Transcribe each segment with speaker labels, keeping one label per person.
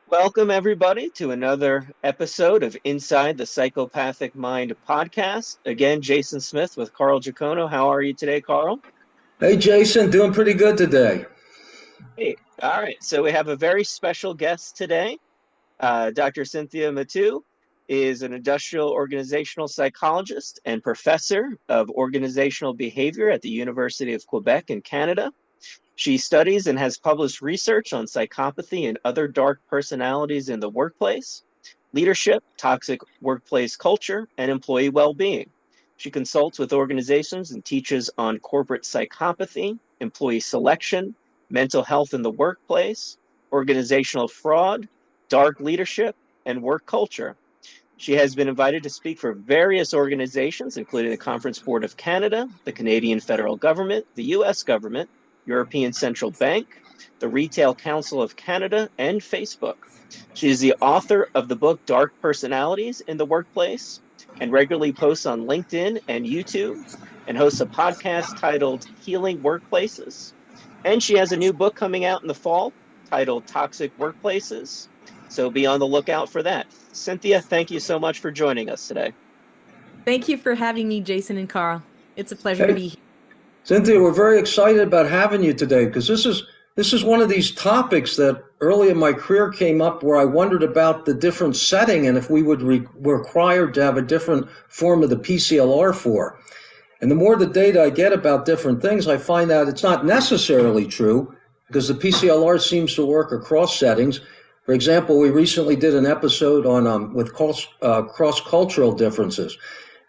Speaker 1: Welcome, everybody, to another episode of Inside the Psychopathic Mind podcast. Again, Jason Smith with Carl Giacono. How are you today, Carl?
Speaker 2: Hey Jason, doing pretty good today.
Speaker 1: Hey, all right. So we have a very special guest today. Dr. Cynthia Mathieu is an industrial organizational psychologist and professor of organizational behavior at the University of Quebec in Canada. She studies and has published research on psychopathy and other dark personalities in the workplace, leadership, toxic workplace culture, and employee well-being. She consults with organizations and teaches on corporate psychopathy, employee selection, mental health in the workplace, organizational fraud, dark leadership, and work culture. She has been invited to speak for various organizations, including the Conference Board of Canada, the Canadian federal government, the US government, European Central Bank, the Retail Council of Canada, and Facebook. She is the author of the book Dark Personalities in the Workplace and regularly posts on LinkedIn and YouTube and hosts a podcast titled Healing Workplaces. And she has a new book coming out in the fall titled Toxic Workplaces. So be on the lookout for that. Cynthia, thank you so much for joining us today.
Speaker 3: Thank you for having me, Jason and Carl. It's a pleasure to
Speaker 2: Hey
Speaker 3: be here.
Speaker 2: Cynthia, we're very excited about having you today because this is one of these topics that early in my career came up where I wondered about the different setting and if we would required to have a different form of the PCLR for. And the more the data I get about different things, I find out it's not necessarily true because the PCLR seems to work across settings. For example, we recently did an episode on with cross-cultural differences,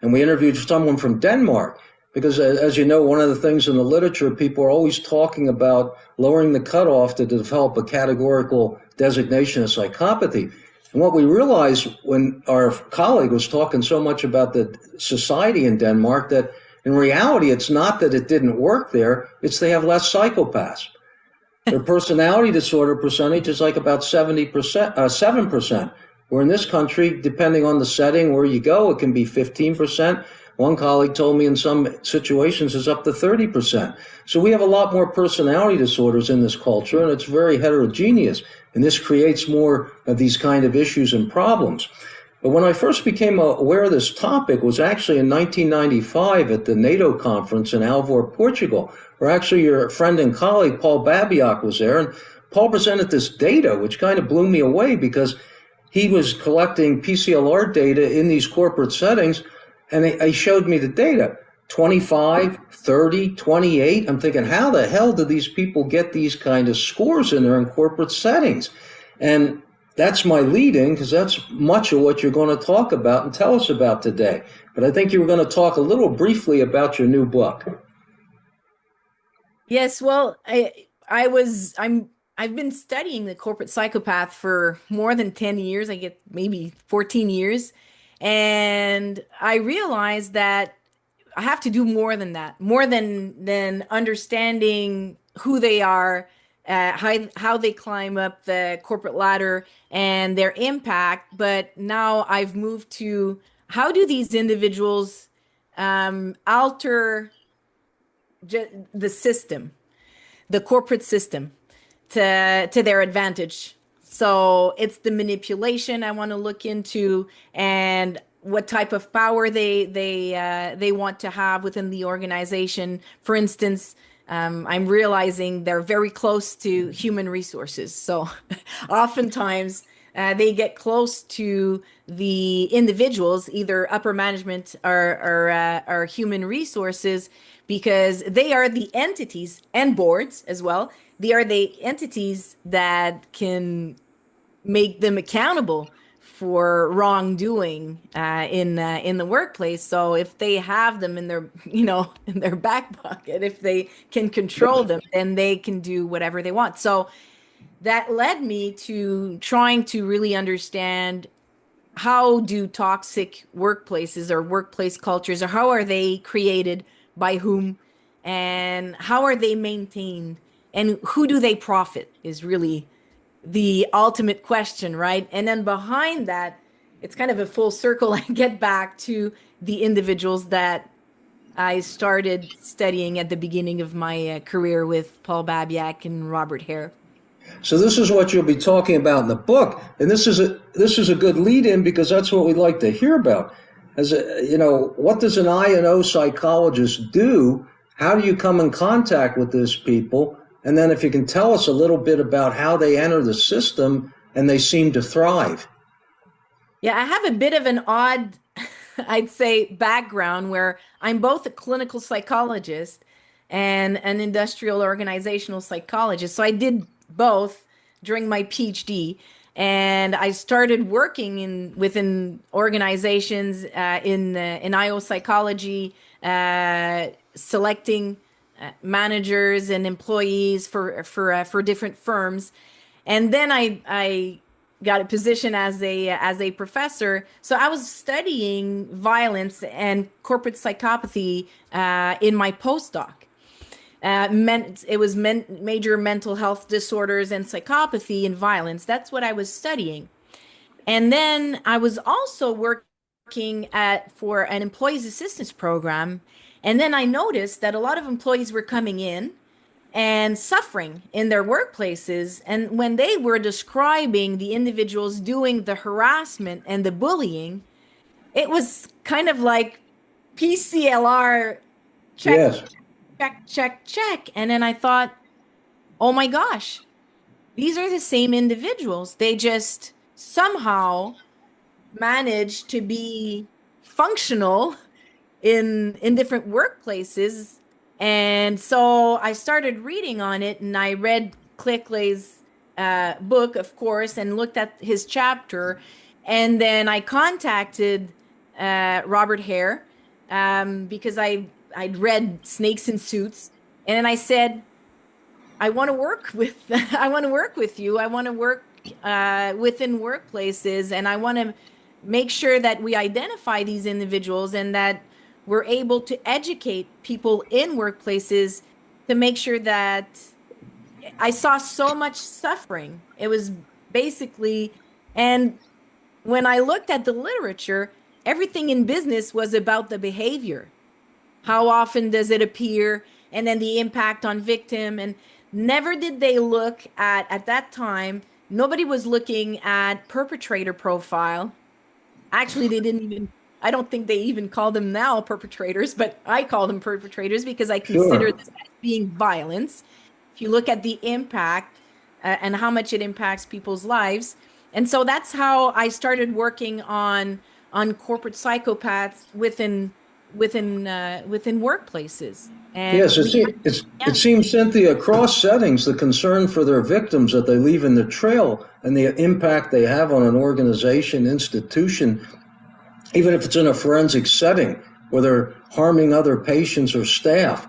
Speaker 2: and we interviewed someone from Denmark because, as you know, one of the things in the literature, people are always talking about lowering the cutoff to develop a categorical designation of psychopathy. And what we realized when our colleague was talking so much about the society in Denmark, that in reality, it's not that it didn't work there, it's they have less psychopaths. Their personality disorder percentage is like about 70%, 7%. Where in this country, depending on the setting where you go, it can be 15%. One colleague told me in some situations it's up to 30%. So we have a lot more personality disorders in this culture, and it's very heterogeneous. And this creates more of these kind of issues and problems. But when I first became aware of this topic was actually in 1995 at the NATO conference in Alvor, Portugal, where actually your friend and colleague Paul Babiak was there. And Paul presented this data, which kind of blew me away because he was collecting PCLR data in these corporate settings, and he showed me the data, 25, 30, 28. I'm thinking, how the hell do these people get these kind of scores in there in corporate settings? And that's my lead-in because that's much of what you're going to talk about and tell us about today. But I think you were going to talk a little briefly about your new book.
Speaker 3: Yes, well, I've been studying the corporate psychopath for more than 10 years. I get maybe 14 years. And I realized that I have to do more than that, more than understanding who they are, how they climb up the corporate ladder and their impact. But now I've moved to how do these individuals alter the system, the corporate system, to their advantage. So it's the manipulation I want to look into, and what type of power they want to have within the organization. For instance, I'm realizing they're very close to human resources. So oftentimes they get close to the individuals, either upper management or human resources, because they are the entities and boards as well. They are the entities that can make them accountable for wrongdoing in the workplace. So if they have them in their in their back pocket, if they can control them, then they can do whatever they want. So that led me to trying to really understand, how do toxic workplaces or workplace cultures, or how are they created, by whom, and how are they maintained, and who do they profit, is really the ultimate question, right? And then behind that, it's kind of a full circle. I get back to the individuals that I started studying at the beginning of my career with Paul Babiak and Robert Hare.
Speaker 2: So this is what you'll be talking about in the book, and this is a good lead in because that's what we'd like to hear about. As a, what does an I&O psychologist do? How do you come in contact with these people? And then if you can tell us a little bit about how they enter the system and they seem to thrive.
Speaker 3: Yeah, I have a bit of an odd, I'd say, background where I'm both a clinical psychologist and an industrial organizational psychologist. So I did both during my PhD, and I started working within organizations in IO psychology, selecting managers and employees for different firms. And then I got a position as a professor. So I was studying violence and corporate psychopathy in my postdoc. It was major mental health disorders and psychopathy and violence. That's what I was studying. And then I was also working for an employees assistance program. And then I noticed that a lot of employees were coming in and suffering in their workplaces. And when they were describing the individuals doing the harassment and the bullying, it was kind of like PCLR check,
Speaker 2: Yes.
Speaker 3: check, check, check. And then I thought, oh my gosh, these are the same individuals. They just somehow managed to be functional in different workplaces. And so I started reading on it, and I read Clickley's book, of course, and looked at his chapter. And then I contacted Robert Hare because I'd read Snakes in Suits, and then I said, I want to work with I want to work with you. I want to work within workplaces, and I want to make sure that we identify these individuals and that we're able to educate people in workplaces to make sure that I saw so much suffering. It was basically, and when I looked at the literature, everything in business was about the behavior. How often does it appear? And then the impact on victim. And never did they look at that time, nobody was looking at perpetrator profile. Actually, they didn't even, I don't think they even call them now perpetrators, but I call them perpetrators because I consider
Speaker 2: Sure.
Speaker 3: this as being violence. If you look at the impact and how much it impacts people's lives. And so that's how I started working on corporate psychopaths within workplaces. And
Speaker 2: Yes,
Speaker 3: yeah.
Speaker 2: it seems, Cynthia, across settings, the concern for their victims that they leave in the trail and the impact they have on an organization, institution, even if it's in a forensic setting where they're harming other patients or staff.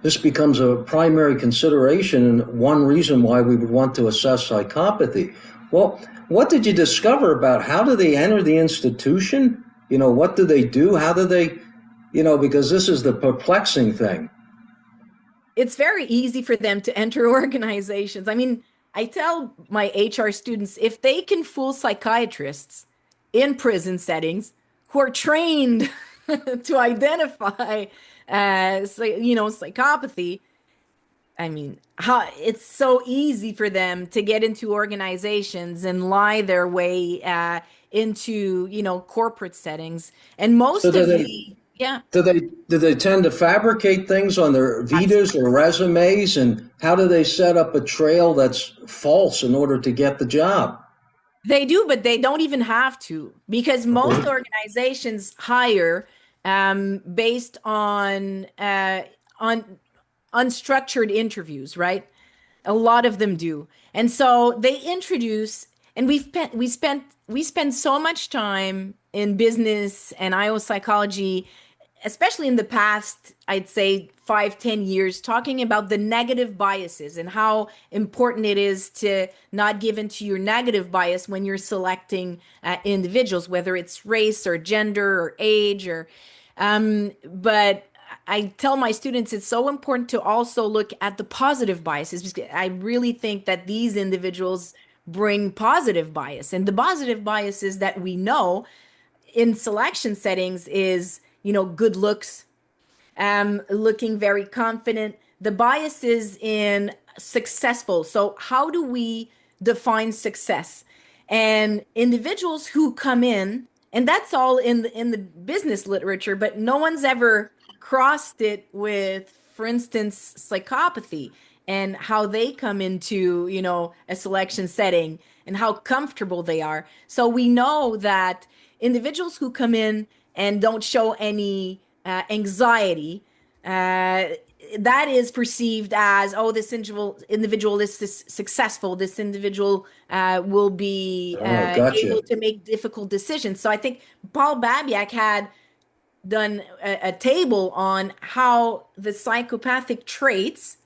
Speaker 2: This becomes a primary consideration and one reason why we would want to assess psychopathy. Well, what did you discover about how do they enter the institution? What do they do? How do they, because this is the perplexing thing.
Speaker 3: It's very easy for them to enter organizations. I mean, I tell my HR students if they can fool psychiatrists in prison settings who are trained to identify, psychopathy. I mean, how it's so easy for them to get into organizations and lie their way into, corporate settings. And
Speaker 2: So
Speaker 3: most
Speaker 2: do
Speaker 3: of
Speaker 2: they
Speaker 3: yeah,
Speaker 2: do they tend to fabricate things on their vitas or resumes, and how do they set up a trail that's false in order to get the job?
Speaker 3: they do, but they don't even have to because most
Speaker 2: Okay.
Speaker 3: organizations hire based on unstructured interviews, right? A lot of them do. And so they introduce, and we spend so much time in business and IO psychology, especially in the past, I'd say 5, 10 years, talking about the negative biases and how important it is to not give into your negative bias when you're selecting individuals, whether it's race or gender or age or but I tell my students it's so important to also look at the positive biases because I really think that these individuals bring positive bias. And the positive biases that we know in selection settings is, good looks, looking very confident. The biases in successful. So how do we define success? And individuals who come in, and that's all in the business literature, but no one's ever crossed it with, for instance, psychopathy and how they come into, a selection setting and how comfortable they are. So we know that individuals who come in and don't show any anxiety, uh, that is perceived as, oh, this individual is successful. This individual will be
Speaker 2: Oh, gotcha.
Speaker 3: able to make difficult decisions. So I think Paul Babiak had done a table on how the psychopathic traits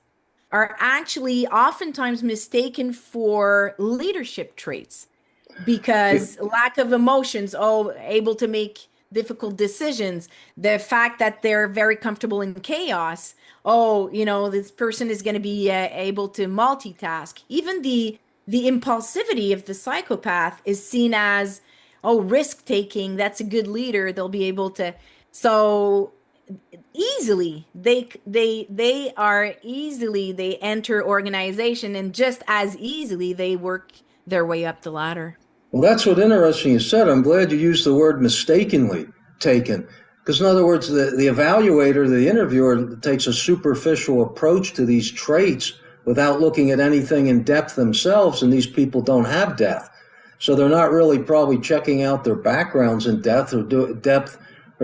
Speaker 3: are actually oftentimes mistaken for leadership traits because lack of emotions, oh, able to make difficult decisions, the fact that they're very comfortable in chaos, oh, this person is going to be able to multitask. Even the impulsivity of the psychopath is seen as, oh, risk taking, that's a good leader, they'll be able to. So easily they enter organization, and just as easily they work their way up the ladder.
Speaker 2: Well, that's what interesting you said. I'm glad you used the word mistakenly taken. Because in other words, the evaluator, the interviewer takes a superficial approach to these traits without looking at anything in depth themselves, and these people don't have depth. So they're not really probably checking out their backgrounds in depth or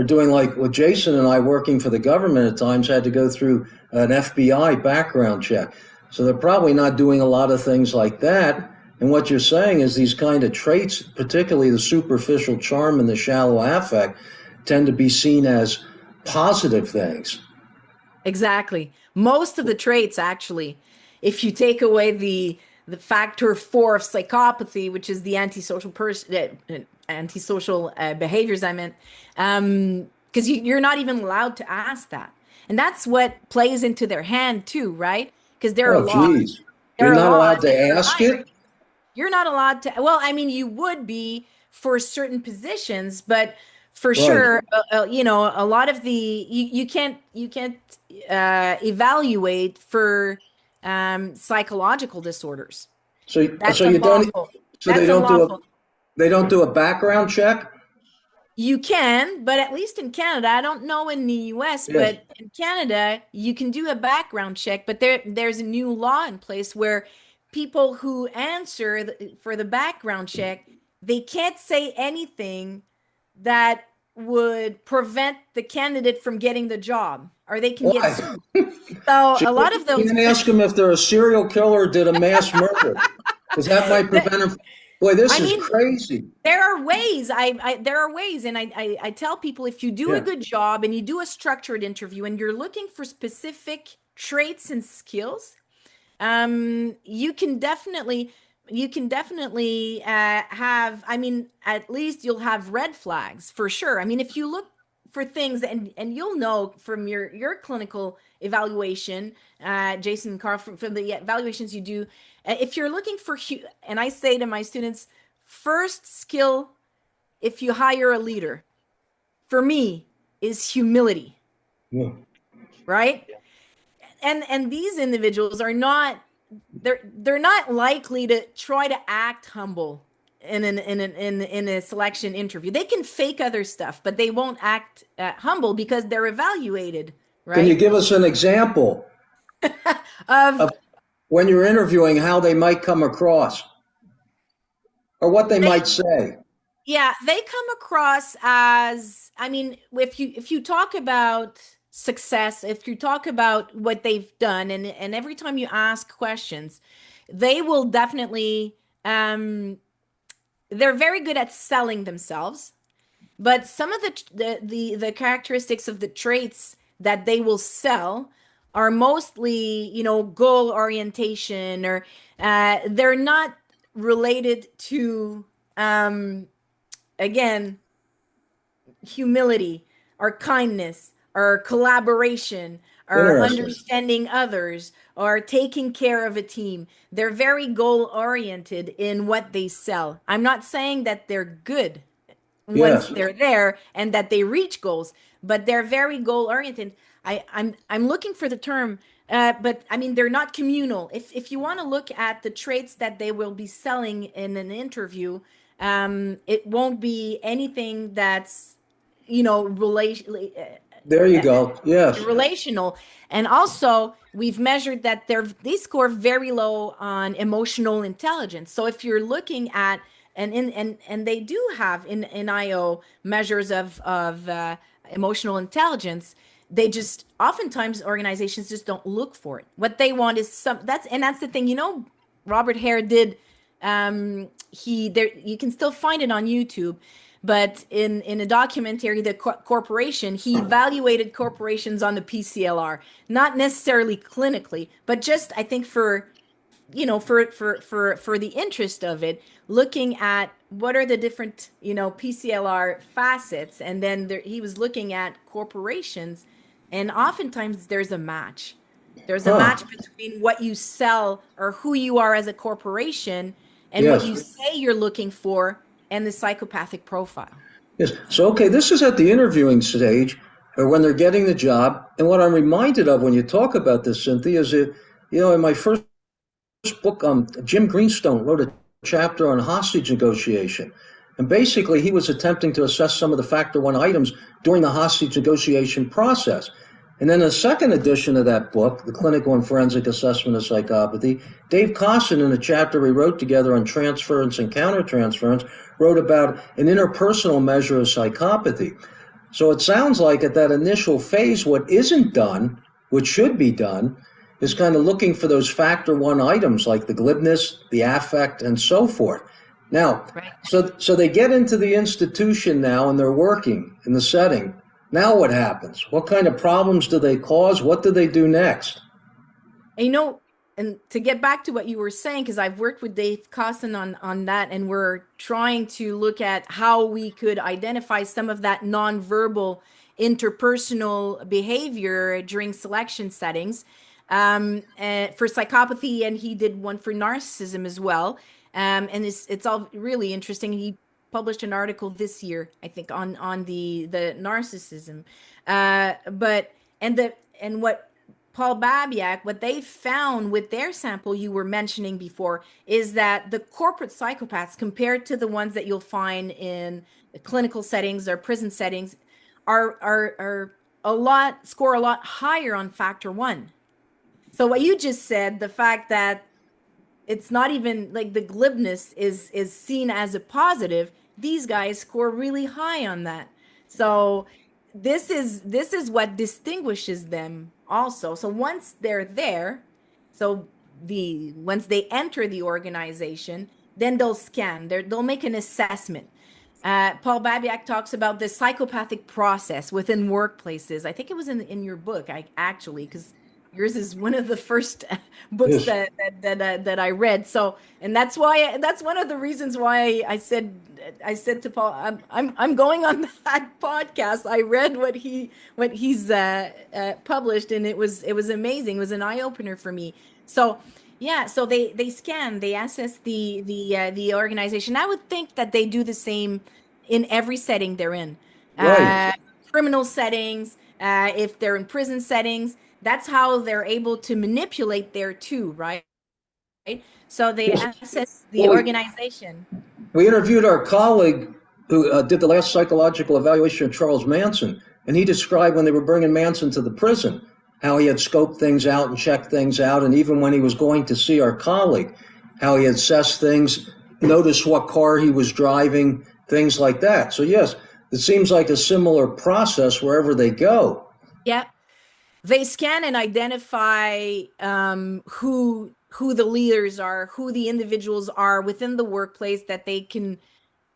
Speaker 2: doing like what Jason and I, working for the government at times, had to go through an FBI background check. So they're probably not doing a lot of things like that. And what you're saying is these kind of traits, particularly the superficial charm and the shallow affect, tend to be seen as positive things.
Speaker 3: Exactly. Most of the traits, actually, if you take away the factor 4 of psychopathy, which is the antisocial behaviors, I meant, because you're not even allowed to ask that, and that's what plays into their hand too, right? Because there are
Speaker 2: Oh,
Speaker 3: laws.
Speaker 2: geez.
Speaker 3: There
Speaker 2: You're
Speaker 3: are
Speaker 2: not
Speaker 3: laws
Speaker 2: allowed
Speaker 3: that
Speaker 2: to ask it?
Speaker 3: you're not allowed to. Well, I mean, you would be for certain positions, but for
Speaker 2: Right.
Speaker 3: sure, a lot of you can't evaluate for psychological disorders.
Speaker 2: So
Speaker 3: That's
Speaker 2: you don't,
Speaker 3: unlawful.
Speaker 2: so
Speaker 3: That's unlawful.
Speaker 2: they don't do a background check?
Speaker 3: You can, but at least in Canada, I don't know in the US,
Speaker 2: Yes.
Speaker 3: but in Canada, you can do a background check, but there's a new law in place where people who answer for the background check, they can't say anything that would prevent the candidate from getting the job, or they can get
Speaker 2: Why?
Speaker 3: sued. So
Speaker 2: So
Speaker 3: a lot of
Speaker 2: you
Speaker 3: those,
Speaker 2: can ask them if they're a serial killer or did a mass murder, because that might prevent them. Boy, this
Speaker 3: I
Speaker 2: is
Speaker 3: mean,
Speaker 2: crazy.
Speaker 3: there are ways. There are ways, and I tell people, if you do a
Speaker 2: Yeah.
Speaker 3: good job and you do a structured interview and you're looking for specific traits and skills, you can definitely have. I mean, at least you'll have red flags for sure. I mean, if you look for things, and you'll know from your clinical evaluation, Jason and Carl, from the evaluations you do, if you're looking for, and I say to my students, first skill, if you hire a leader, for me, is humility,
Speaker 2: Yeah.
Speaker 3: right? And these individuals are not, they're not likely to try to act humble in a selection interview. They can fake other stuff, but they won't act humble because they're evaluated,
Speaker 2: Can you
Speaker 3: right?
Speaker 2: give us an example
Speaker 3: Of
Speaker 2: of when you're interviewing how they might come across or what they
Speaker 3: they
Speaker 2: might say?
Speaker 3: Yeah, they come across as, I mean, if you talk about success, if you talk about what they've done, and every time you ask questions, they will definitely, they're very good at selling themselves, but some of the characteristics of the traits that they will sell are mostly, goal orientation, or they're not related to, again, humility or kindness or collaboration or
Speaker 2: Interesting.
Speaker 3: understanding others or taking care of a team. They're very goal oriented in what they sell. I'm not saying that they're good once
Speaker 2: Yes.
Speaker 3: they're there and that they reach goals, but they're very goal oriented. I'm looking for the term. But I mean, they're not communal. If you want to look at the traits that they will be selling in an interview, it won't be anything that's,
Speaker 2: There you go. Yes.
Speaker 3: relational. And also, we've measured that they score very low on emotional intelligence. So if you're looking at and they do have in IO measures of emotional intelligence. They just oftentimes organizations just don't look for it. What they want is that's the thing. Robert Hare did. He there you can still find it on YouTube, but in a documentary, the corporation, he evaluated corporations on the PCLR, not necessarily clinically, but just I think for for the interest of it, looking at what are the different PCLR facets, and then he was looking at corporations, and oftentimes there's a match. There's a
Speaker 2: Huh.
Speaker 3: match between what you sell or who you are as a corporation and what
Speaker 2: Yes.
Speaker 3: you say you're looking for and the psychopathic profile.
Speaker 2: Yes. So, okay, this is at the interviewing stage or when they're getting the job. And what I'm reminded of when you talk about this, Cynthia, is that, in my first book, Jim Greenstone wrote a chapter on hostage negotiation. And basically, he was attempting to assess some of the factor one items during the hostage negotiation process. And then a second edition of that book, The Clinical and Forensic Assessment of Psychopathy, Dave Cosson, in a chapter we wrote together on transference and countertransference, wrote about an interpersonal measure of psychopathy. So it sounds like at that initial phase, what isn't done, which should be done, is kind of looking for those factor one items like the glibness, the affect, and so forth. Now,
Speaker 3: Right.
Speaker 2: so they get into the institution now and they're working in the setting. Now what happens? What kind of problems do they cause? What do they do next?
Speaker 3: And and to get back to what you were saying, because I've worked with Dave Cosson on that, and we're trying to look at how we could identify some of that nonverbal interpersonal behavior during selection settings for psychopathy, and he did one for narcissism as well. And it's all really interesting. He published an article this year, I think, on the narcissism, but and what Paul Babiak, what they found with their sample you were mentioning before, is that the corporate psychopaths, compared to the ones that you'll find in clinical settings or prison settings, are score a lot higher on factor one. So what you just said, the fact that it's not even like the glibness is seen as a positive, these guys score really high on that. So this is what distinguishes them also. So once they're there, so once they enter the organization, then they'll scan, they'll make an assessment. Paul Babiak talks about the psychopathic process within workplaces. I think it was in your book, I actually, because yours is one of the first books
Speaker 2: Yes.
Speaker 3: that I read. So, and that's one of the reasons why I said to Paul, I'm going on that podcast. I read what he's published, and it was amazing. It was an eye opener for me. So yeah, so they scan, they assess the organization. I would think that they do the same in every setting they're in.
Speaker 2: Right.
Speaker 3: Uh, Criminal settings, if they're in prison settings, that's how they're able to manipulate there too, right? So they
Speaker 2: Yes.
Speaker 3: assess the
Speaker 2: Well,
Speaker 3: organization.
Speaker 2: we interviewed our colleague who did the last psychological evaluation of Charles Manson, and he described when they were bringing Manson to the prison, how he had scoped things out and checked things out, and even when he was going to see our colleague, how he had assessed things, noticed what car he was driving, things like that. So yes, it seems like a similar process wherever they go.
Speaker 3: Yeah, they scan and identify who the leaders are, who the individuals are within the workplace that they can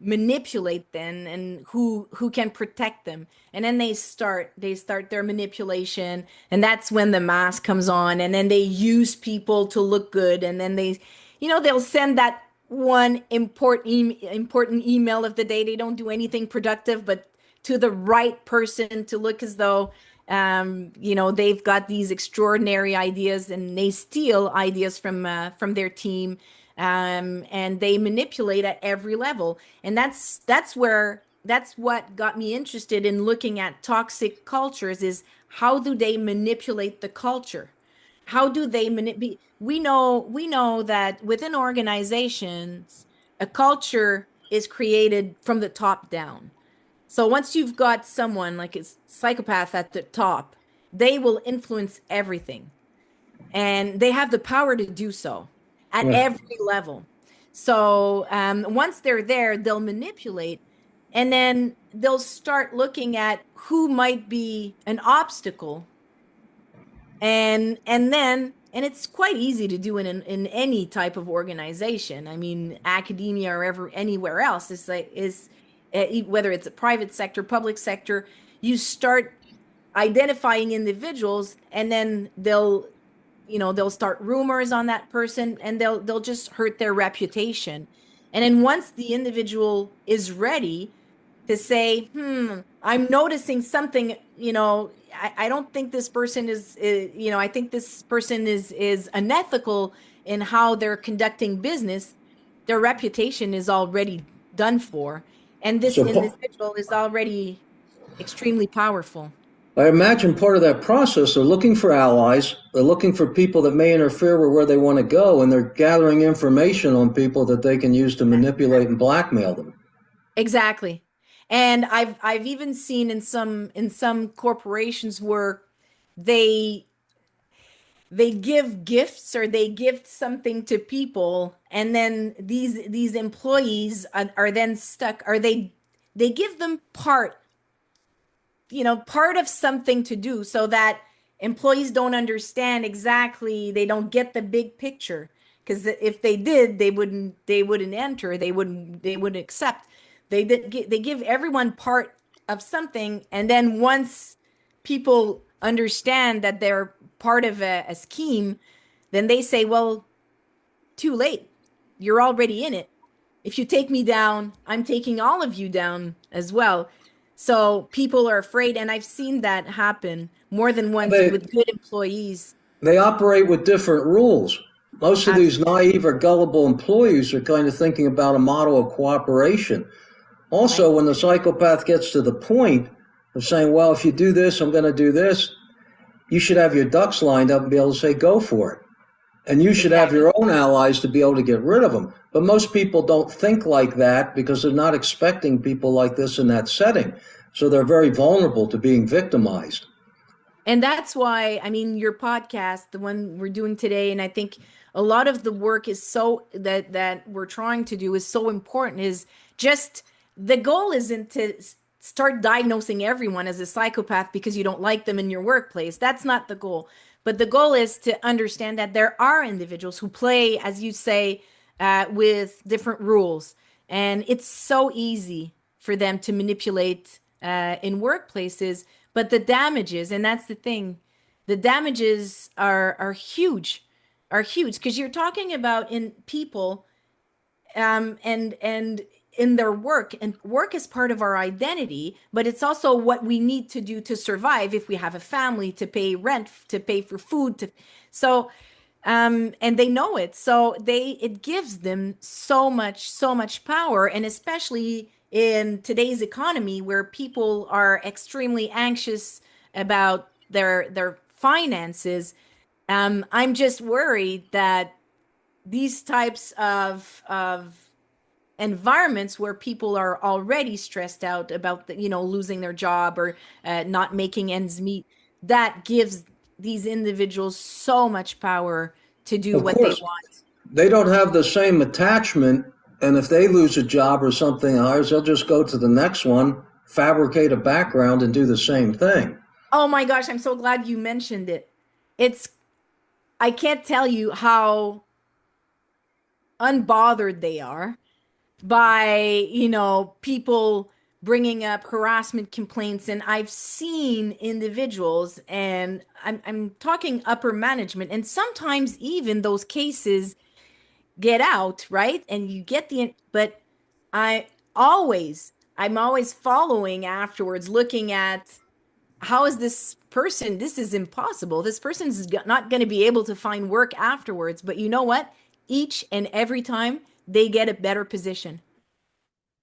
Speaker 3: manipulate then, and who can protect them. And then they start their manipulation, and that's when the mask comes on, and then they use people to look good, and then they'll send that one important email of the day. They don't do anything productive, but to the right person to look as though they've got these extraordinary ideas, and they steal ideas from their team, and they manipulate at every level. And that's what got me interested in looking at toxic cultures, is how do they manipulate the culture? how do they manipulate? We know that within organizations, a culture is created from the top down. So once you've got someone like a psychopath at the top, they will influence everything, and they have the power to do so at
Speaker 2: Yeah.
Speaker 3: every level. So once they're there, they'll manipulate, and then they'll start looking at who might be an obstacle, and it's quite easy to do in any type of organization. I mean, academia or ever anywhere else is like is whether it's a private sector, public sector, you start identifying individuals, and then they'll start rumors on that person, and they'll just hurt their reputation. And then once the individual is ready to say, I'm noticing something, I don't think this person is, I think this person is unethical in how they're conducting business. Their reputation is already done for, and this
Speaker 2: So
Speaker 3: individual is already extremely powerful.
Speaker 2: I imagine part of that process, they're looking for allies, they're looking for people that may interfere with where they want to go, and they're gathering information on people that they can use to manipulate and blackmail them.
Speaker 3: Exactly. And I've even seen in some corporations where they they give gifts, or they gift something to people, and then these employees are then stuck, or they give them part of something to do, so that employees don't understand exactly, they don't get the big picture, because if they did, they wouldn't enter, they wouldn't accept. They give everyone part of something, and then once people understand that they're part of a scheme, then they say, well, too late, you're already in it. If you take me down, I'm taking all of you down as well. So people are afraid, and I've seen that happen more than once
Speaker 2: They
Speaker 3: with good employees.
Speaker 2: they operate with different rules. Most of these
Speaker 3: Absolutely.
Speaker 2: naive or gullible employees are kind of thinking about a model of cooperation.
Speaker 3: Right.
Speaker 2: Also, when the psychopath gets to the point of saying, well, if you do this, I'm going to do this, you should have your ducks lined up and be able to say, go for it. And you should have
Speaker 3: Exactly.
Speaker 2: your own allies to be able to get rid of them. But most people don't think like that because they're not expecting people like this in that setting. So they're very vulnerable to being victimized.
Speaker 3: And that's why, I mean, your podcast, the one we're doing today, and I think a lot of the work is so that we're trying to do is so important, is just the goal isn't to start diagnosing everyone as a psychopath because you don't like them in your workplace. That's not the goal. But the goal is to understand that there are individuals who play, as you say, with different rules. And it's so easy for them to manipulate in workplaces. But the damages, and that's the thing, the damages are huge, because you're talking about in people, and in their work, and work is part of our identity, but it's also what we need to do to survive if we have a family, to pay rent, to pay for food, to so and they know it, so it gives them so much power, and especially in today's economy where people are extremely anxious about their finances. I'm just worried that these types of environments where people are already stressed out about losing their job, or not making ends meet, that gives these individuals so much power to do
Speaker 2: Of
Speaker 3: what they
Speaker 2: course,
Speaker 3: want.
Speaker 2: they don't have the same attachment. And if they lose a job or something else, they'll just go to the next one, fabricate a background, and do the same thing.
Speaker 3: Oh my gosh, I'm so glad you mentioned it. It's I can't tell you how unbothered they are by people bringing up harassment complaints. And I've seen individuals, and I'm talking upper management, and sometimes even those cases get out, right, and you get but I I'm always following afterwards, looking at how is this is impossible, this person's not going to be able to find work afterwards. But you know what, each and every time they get a better position.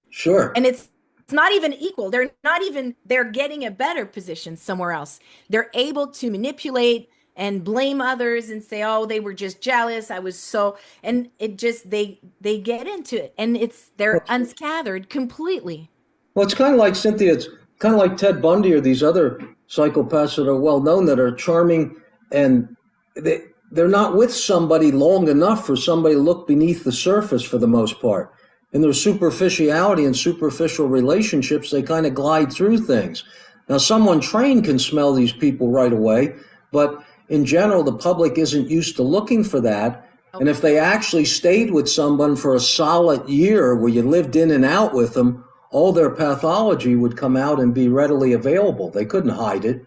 Speaker 2: Sure.
Speaker 3: And it's not even equal, they're not even they're getting a better position somewhere else. They're able to manipulate, and blame others and say, oh, they were just jealous. I was so, and it just, they get into it, and they're unscattered completely.
Speaker 2: Well, it's kind of like Cynthia. It's kind of like Ted Bundy or these other psychopaths that are well known that are charming, and they're not with somebody long enough for somebody to look beneath the surface for the most part. In their superficiality and superficial relationships, they kind of glide through things. Now, someone trained can smell these people right away, but in general, the public isn't used to looking for that. And if they actually stayed with someone for a solid year where you lived in and out with them, all their pathology would come out and be readily available. They couldn't hide it.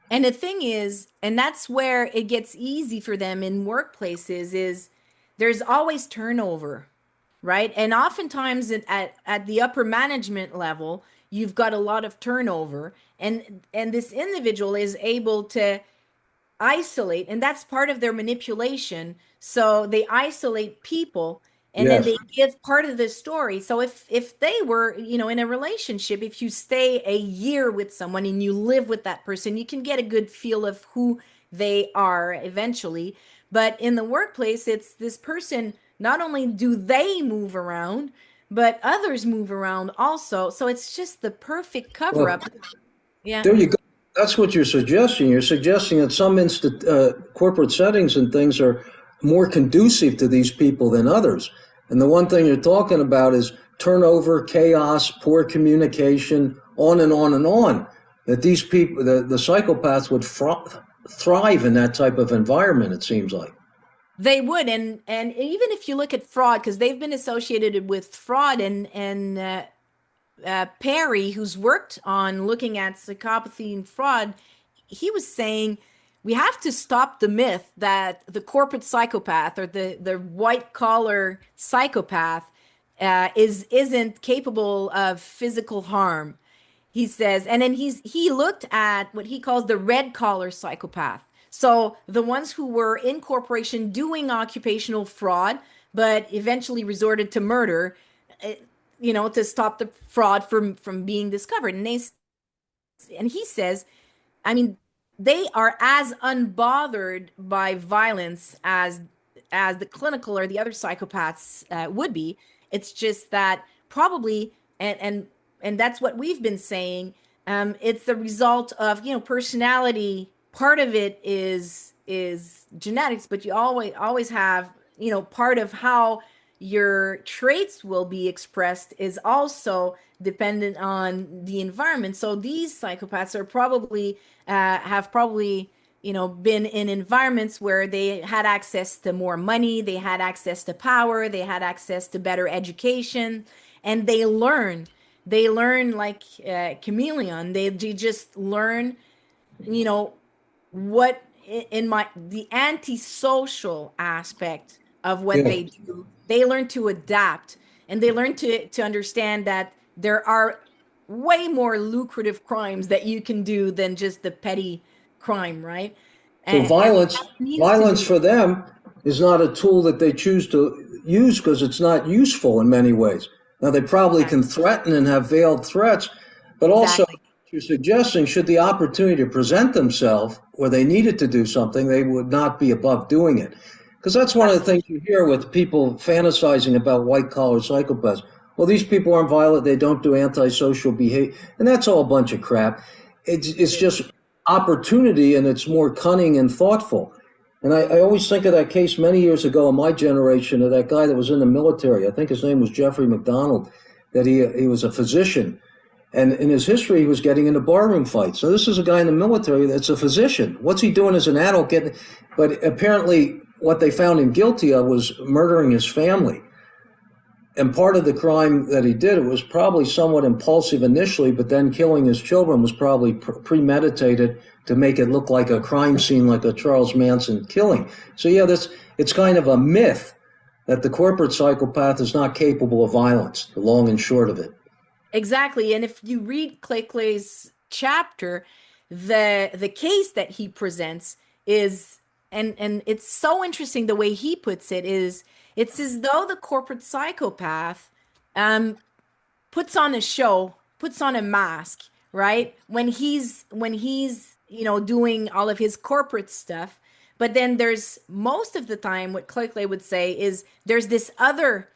Speaker 3: And the thing is, and that's where it gets easy for them in workplaces, is there's always turnover, right? And oftentimes at the upper management level, you've got a lot of turnover, and this individual is able to isolate, and that's part of their manipulation. So they isolate people, and then
Speaker 2: Yes.
Speaker 3: they give part of the story. So if they were, in a relationship, if you stay a year with someone and you live with that person, you can get a good feel of who they are eventually. But in the workplace, it's this person, not only do they move around, but others move around also. So it's just the perfect cover
Speaker 2: Well,
Speaker 3: up. Yeah.
Speaker 2: there you go. That's what you're suggesting. You're suggesting that some corporate settings and things are more conducive to these people than others. And the one thing you're talking about is turnover, chaos, poor communication, on and on and on. That these people, the psychopaths, would thrive in that type of environment, it seems like.
Speaker 3: They would, and even if you look at fraud, because they've been associated with fraud, and Perry, who's worked on looking at psychopathy and fraud, he was saying we have to stop the myth that the corporate psychopath or the white collar psychopath isn't capable of physical harm. He says, and then he looked at what he calls the red collar psychopath. So the ones who were in corporation doing occupational fraud, but eventually resorted to murder, eh, to stop the fraud from being discovered. And he says, I mean, they are as unbothered by violence as the clinical or the other psychopaths would be. It's just that probably, and that's what we've been saying. It's the result of personality. Part of it is genetics, but you always have part of how your traits will be expressed is also dependent on the environment. So these psychopaths are probably have probably been in environments where they had access to more money, they had access to power, they had access to better education, and they learn like chameleon. They just learn you know what in my the antisocial aspect of what
Speaker 2: Yeah.
Speaker 3: they do. They learn to adapt, and they learn to understand that there are way more lucrative crimes that you can do than just the petty crime, right?
Speaker 2: So
Speaker 3: And that needs to
Speaker 2: violence
Speaker 3: be
Speaker 2: for them is not a tool that they choose to use because it's not useful in many ways. Now they probably can threaten and have veiled threats, but also
Speaker 3: exactly.
Speaker 2: you're suggesting should the opportunity to present themselves where they needed to do something, they would not be above doing it. Because that's one of the things you hear with people fantasizing about white collar psychopaths. Well, these people aren't violent, they don't do antisocial behavior, and that's all a bunch of crap. It's just opportunity, and it's more cunning and thoughtful. And I always think of that case many years ago in my generation of that guy that was in the military. I think his name was Jeffrey McDonald, that he was a physician. And in his history, he was getting into barroom fights. So this is a guy in the military that's a physician. What's he doing as an adult? But apparently what they found him guilty of was murdering his family. And part of the crime that he did, it was probably somewhat impulsive initially, but then killing his children was probably premeditated to make it look like a crime scene, like a Charles Manson killing. So yeah, it's kind of a myth that the corporate psychopath is not capable of violence, the long and short of it.
Speaker 3: Exactly. And if you read Clay Clay's chapter, the case that he presents is, and it's so interesting the way he puts it, is it's as though the corporate psychopath um puts on a show, puts on a mask, right? When he's doing all of his corporate stuff. But then there's most of the time what Clerkley would say is there's these other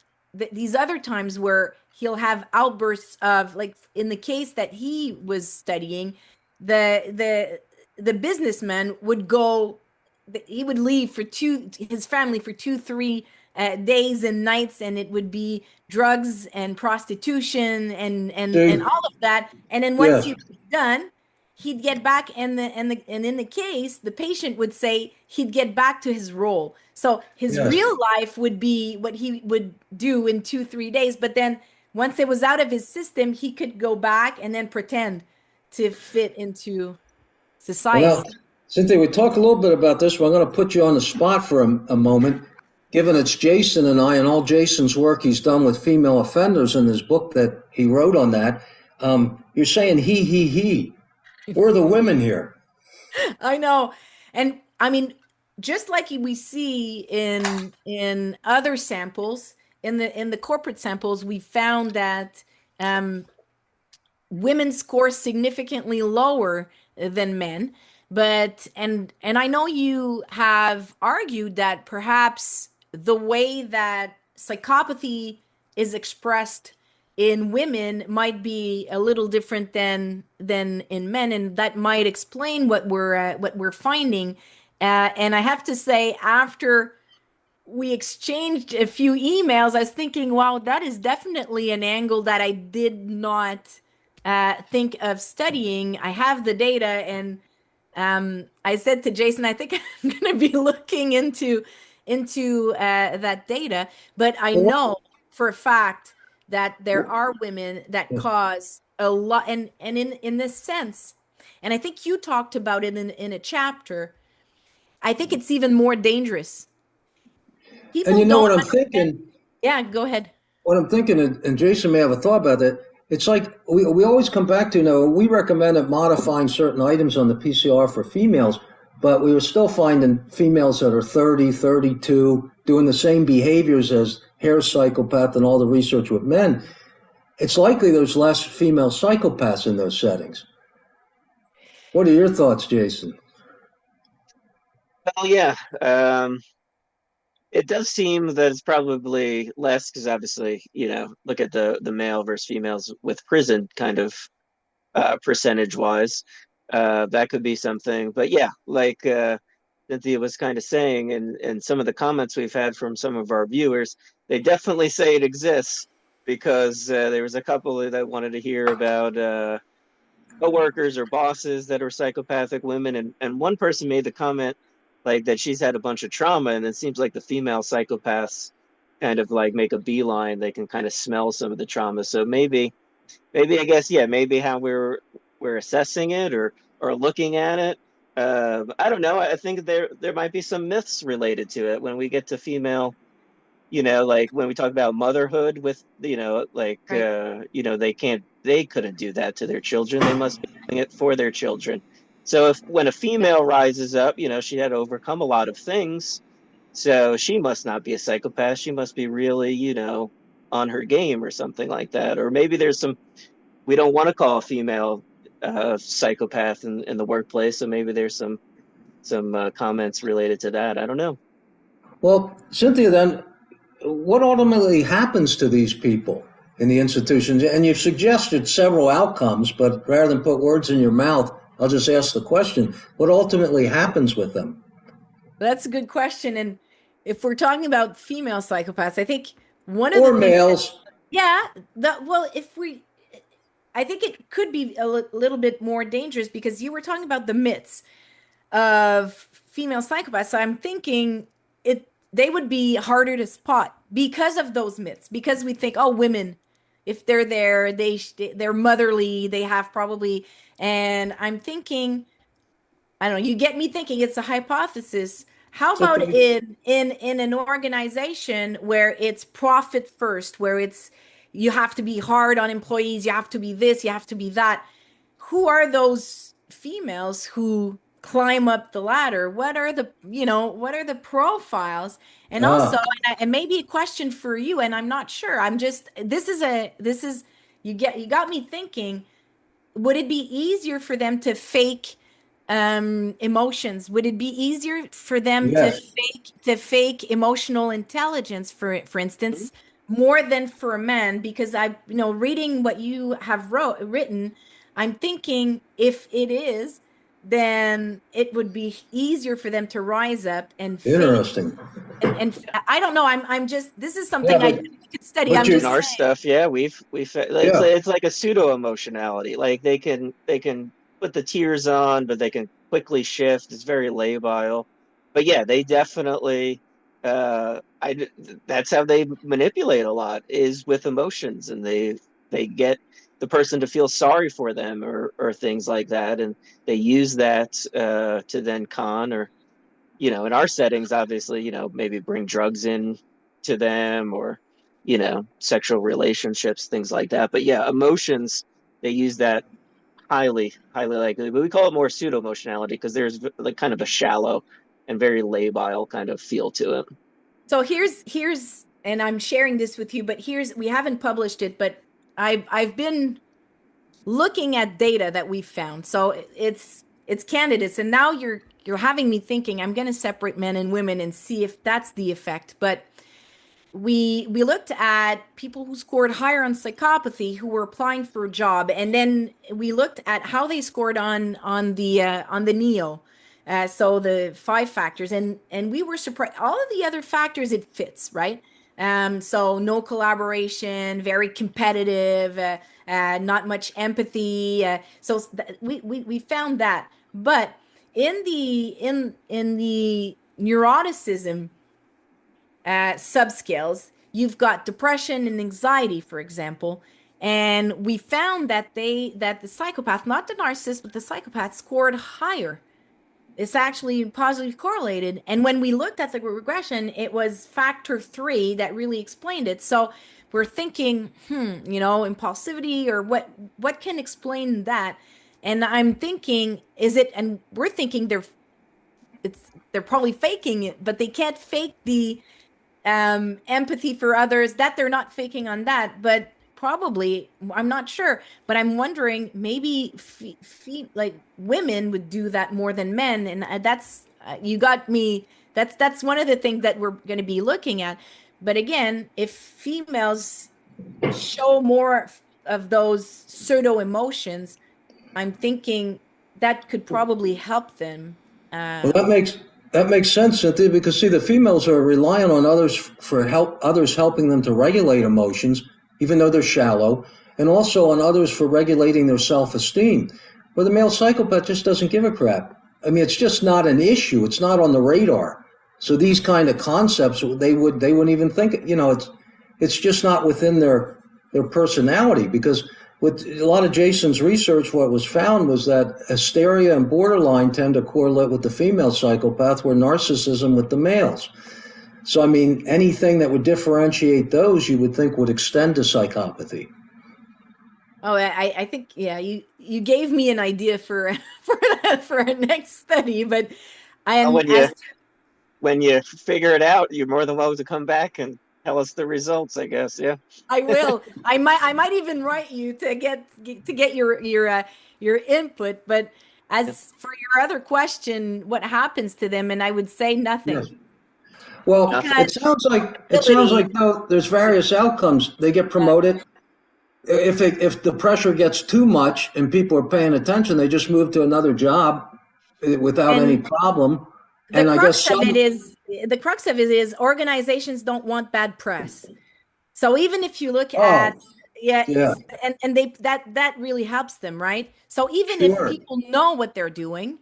Speaker 3: times where he'll have outbursts of, like in the case that he was studying, the businessman would go, he would leave for his family for 2 3 days and nights, and it would be drugs and prostitution and
Speaker 2: See,
Speaker 3: all of that. And then once
Speaker 2: yes,
Speaker 3: he was done, he'd get back, and in the case, the patient would say he'd get back to his role. So his
Speaker 2: yes.
Speaker 3: real life would be what he would do in 2 3 days, but then once it was out of his system, he could go back and then pretend to fit into
Speaker 2: Well, now,
Speaker 3: society.
Speaker 2: Cynthia, we talked a little bit about this, but I'm going to put you on the spot for a moment. Given it's Jason and I, and all Jason's work he's done with female offenders in his book that he wrote on that, you're saying he. We're the women here.
Speaker 3: I know. And I mean, just like we see in other samples, in the corporate samples, we found that um, women score significantly lower than men. But and I know you have argued that perhaps the way that psychopathy is expressed in women might be a little different than in men, and that might explain what we're finding. And I have to say, after we exchanged a few emails, I was thinking, wow, that is definitely an angle that I did not think of studying. I have the data, and I said to Jason, I think I'm going to be looking into that data, but I
Speaker 2: Well,
Speaker 3: know for a fact that there are women that cause a lot, and in this sense, and I think you talked about it in a chapter. I think it's even more dangerous.
Speaker 2: and you
Speaker 3: People
Speaker 2: know
Speaker 3: don't
Speaker 2: what I'm
Speaker 3: understand.
Speaker 2: thinking?
Speaker 3: Yeah, go ahead.
Speaker 2: What I'm thinking, and Jason may have a thought about that. It's like we always come back to, we recommended modifying certain items on the PCR for females, but we were still finding females that are 30, 32, doing the same behaviors as hair psychopath and all the research with men. It's likely there's less female psychopaths in those settings. What are your thoughts, Jason?
Speaker 1: Well, yeah, it does seem that it's probably less because obviously, look at the male versus females with prison kind of percentage wise. That could be something. But yeah, like Cynthia was kind of saying, and some of the comments we've had from some of our viewers, they definitely say it exists because there was a couple that wanted to hear about coworkers or bosses that are psychopathic women, and one person made the comment like that she's had a bunch of trauma, and it seems like the female psychopaths kind of like make a beeline. They can kind of smell some of the trauma. So maybe I guess yeah, maybe how we're assessing it or looking at it. I don't know. I think there might be some myths related to it when we get to female. Like when we talk about motherhood with, like
Speaker 3: Right.
Speaker 1: they couldn't do that to their children. They must be doing it for their children. So if when a
Speaker 3: Yeah.
Speaker 1: female rises up, she had to overcome a lot of things. So she must not be a psychopath. She must be really, on her game or something like that. Or maybe there's some we don't want to call a female psychopath in the workplace. So maybe there's some comments related to that. I don't know.
Speaker 2: Well, Cynthia, then, what ultimately happens to these people in the institutions? And you've suggested several outcomes, but rather than put words in your mouth, I'll just ask the question: what ultimately happens with them?
Speaker 3: That's a good question. And if we're talking about female psychopaths, I think one of the
Speaker 2: Or
Speaker 3: things that,
Speaker 2: males?
Speaker 3: yeah, well, I think it could be a little bit more dangerous because you were talking about the myths of female psychopaths. So I'm thinking they would be harder to spot because of those myths. Because we think, oh, women, if they're there, they're motherly, they have probably. And I'm thinking, I don't know, you get me thinking it's a hypothesis. How about
Speaker 2: Okay.
Speaker 3: in an organization where it's profit first, where it's you have to be hard on employees, you have to be this, you have to be that. Who are those females who climb up the ladder? What are the profiles? And also,
Speaker 2: Ah,
Speaker 3: and maybe a question for you, and I'm not sure. I'm just you got me thinking, would it be easier for them to fake emotions, would it be easier for them
Speaker 2: Yes.
Speaker 3: to fake emotional intelligence, for instance, more than for a man? Because reading what you have written, I'm thinking if it is, then it would be easier for them to rise up and fake.
Speaker 2: Interesting.
Speaker 3: And I don't know. I'm just, this is
Speaker 2: Yeah,
Speaker 3: something I could study.
Speaker 2: but
Speaker 3: I'm
Speaker 1: In
Speaker 3: just
Speaker 2: you,
Speaker 1: our
Speaker 3: saying.
Speaker 1: stuff, yeah, we've
Speaker 2: yeah,
Speaker 1: it's like a pseudo emotionality. Like they can put the tears on, but they can quickly shift. It's very labile. But yeah, they definitely that's how they manipulate a lot is with emotions, and they get the person to feel sorry for them or things like that, and they use that to then con or in our settings, obviously, maybe bring drugs in to them or, sexual relationships, things like that. But yeah, emotions, they use that highly, highly likely. But we call it more pseudo emotionality because there's like kind of a shallow and very labile kind of feel to it.
Speaker 3: So here's and I'm sharing this with you, but here's, we haven't published it, but I've been looking at data that we found. So it's candidates, and now you're having me thinking. I'm going to separate men and women and see if that's the effect. But we looked at people who scored higher on psychopathy who were applying for a job, and then we looked at how they scored on the neo, so the 5 factors, and we were surprised. All of the other factors, it fits, right? So no collaboration, very competitive, not much empathy, so we found that. But in the neuroticism subscales, you've got depression and anxiety, for example. And we found that the psychopath, not the narcissist, but the psychopath scored higher. It's actually positively correlated. And when we looked at the regression, it was factor 3 that really explained it. So we're thinking, impulsivity, or what can explain that? And I'm thinking, is it, and we're thinking they're probably faking it, but they can't fake the empathy for others, that they're not faking on that, but probably, I'm not sure, but I'm wondering, maybe like women would do that more than men. And that's you got me. That's one of the things that we're going to be looking at. But again, if females show more of those pseudo emotions, I'm thinking that could probably help them.
Speaker 2: well,
Speaker 3: um
Speaker 2: that makes sense, Cynthia, because see, the females are relying on others for help, others helping them to regulate emotions, even though they're shallow, and also on others for regulating their self-esteem. Where the male psychopath just doesn't give a crap. I mean, it's just not an issue. It's not on the radar. So these kind of concepts, they wouldn't even think. It's just not within their personality, because with a lot of Jason's research, what was found was that hysteria and borderline tend to correlate with the female psychopath, where narcissism with the males. So, I mean, anything that would differentiate those, you would think would extend to psychopathy.
Speaker 3: Oh, I think, yeah, you gave me an idea for for a next study, but I
Speaker 1: Well,
Speaker 3: am as
Speaker 1: when you figure it out, you're more than welcome to come back and tell us the results, I guess. Yeah.
Speaker 3: I will. I might even write you to get your input. But as for your other question, what happens to them? And I would say
Speaker 2: Yes.
Speaker 3: nothing,
Speaker 2: Well,
Speaker 3: because
Speaker 2: it sounds
Speaker 3: ability.
Speaker 2: like though there's various outcomes. They get promoted. If the pressure gets too much and people are paying attention, they just move to another job without any
Speaker 3: And
Speaker 2: problem.
Speaker 3: the
Speaker 2: And I guess
Speaker 3: crux of it
Speaker 2: some.
Speaker 3: is the crux of it is organizations don't want bad press. So even if you look
Speaker 2: Oh,
Speaker 3: at, yeah,
Speaker 2: yeah,
Speaker 3: and they, that really helps them, right? So even if
Speaker 2: sure.
Speaker 3: people know what they're doing,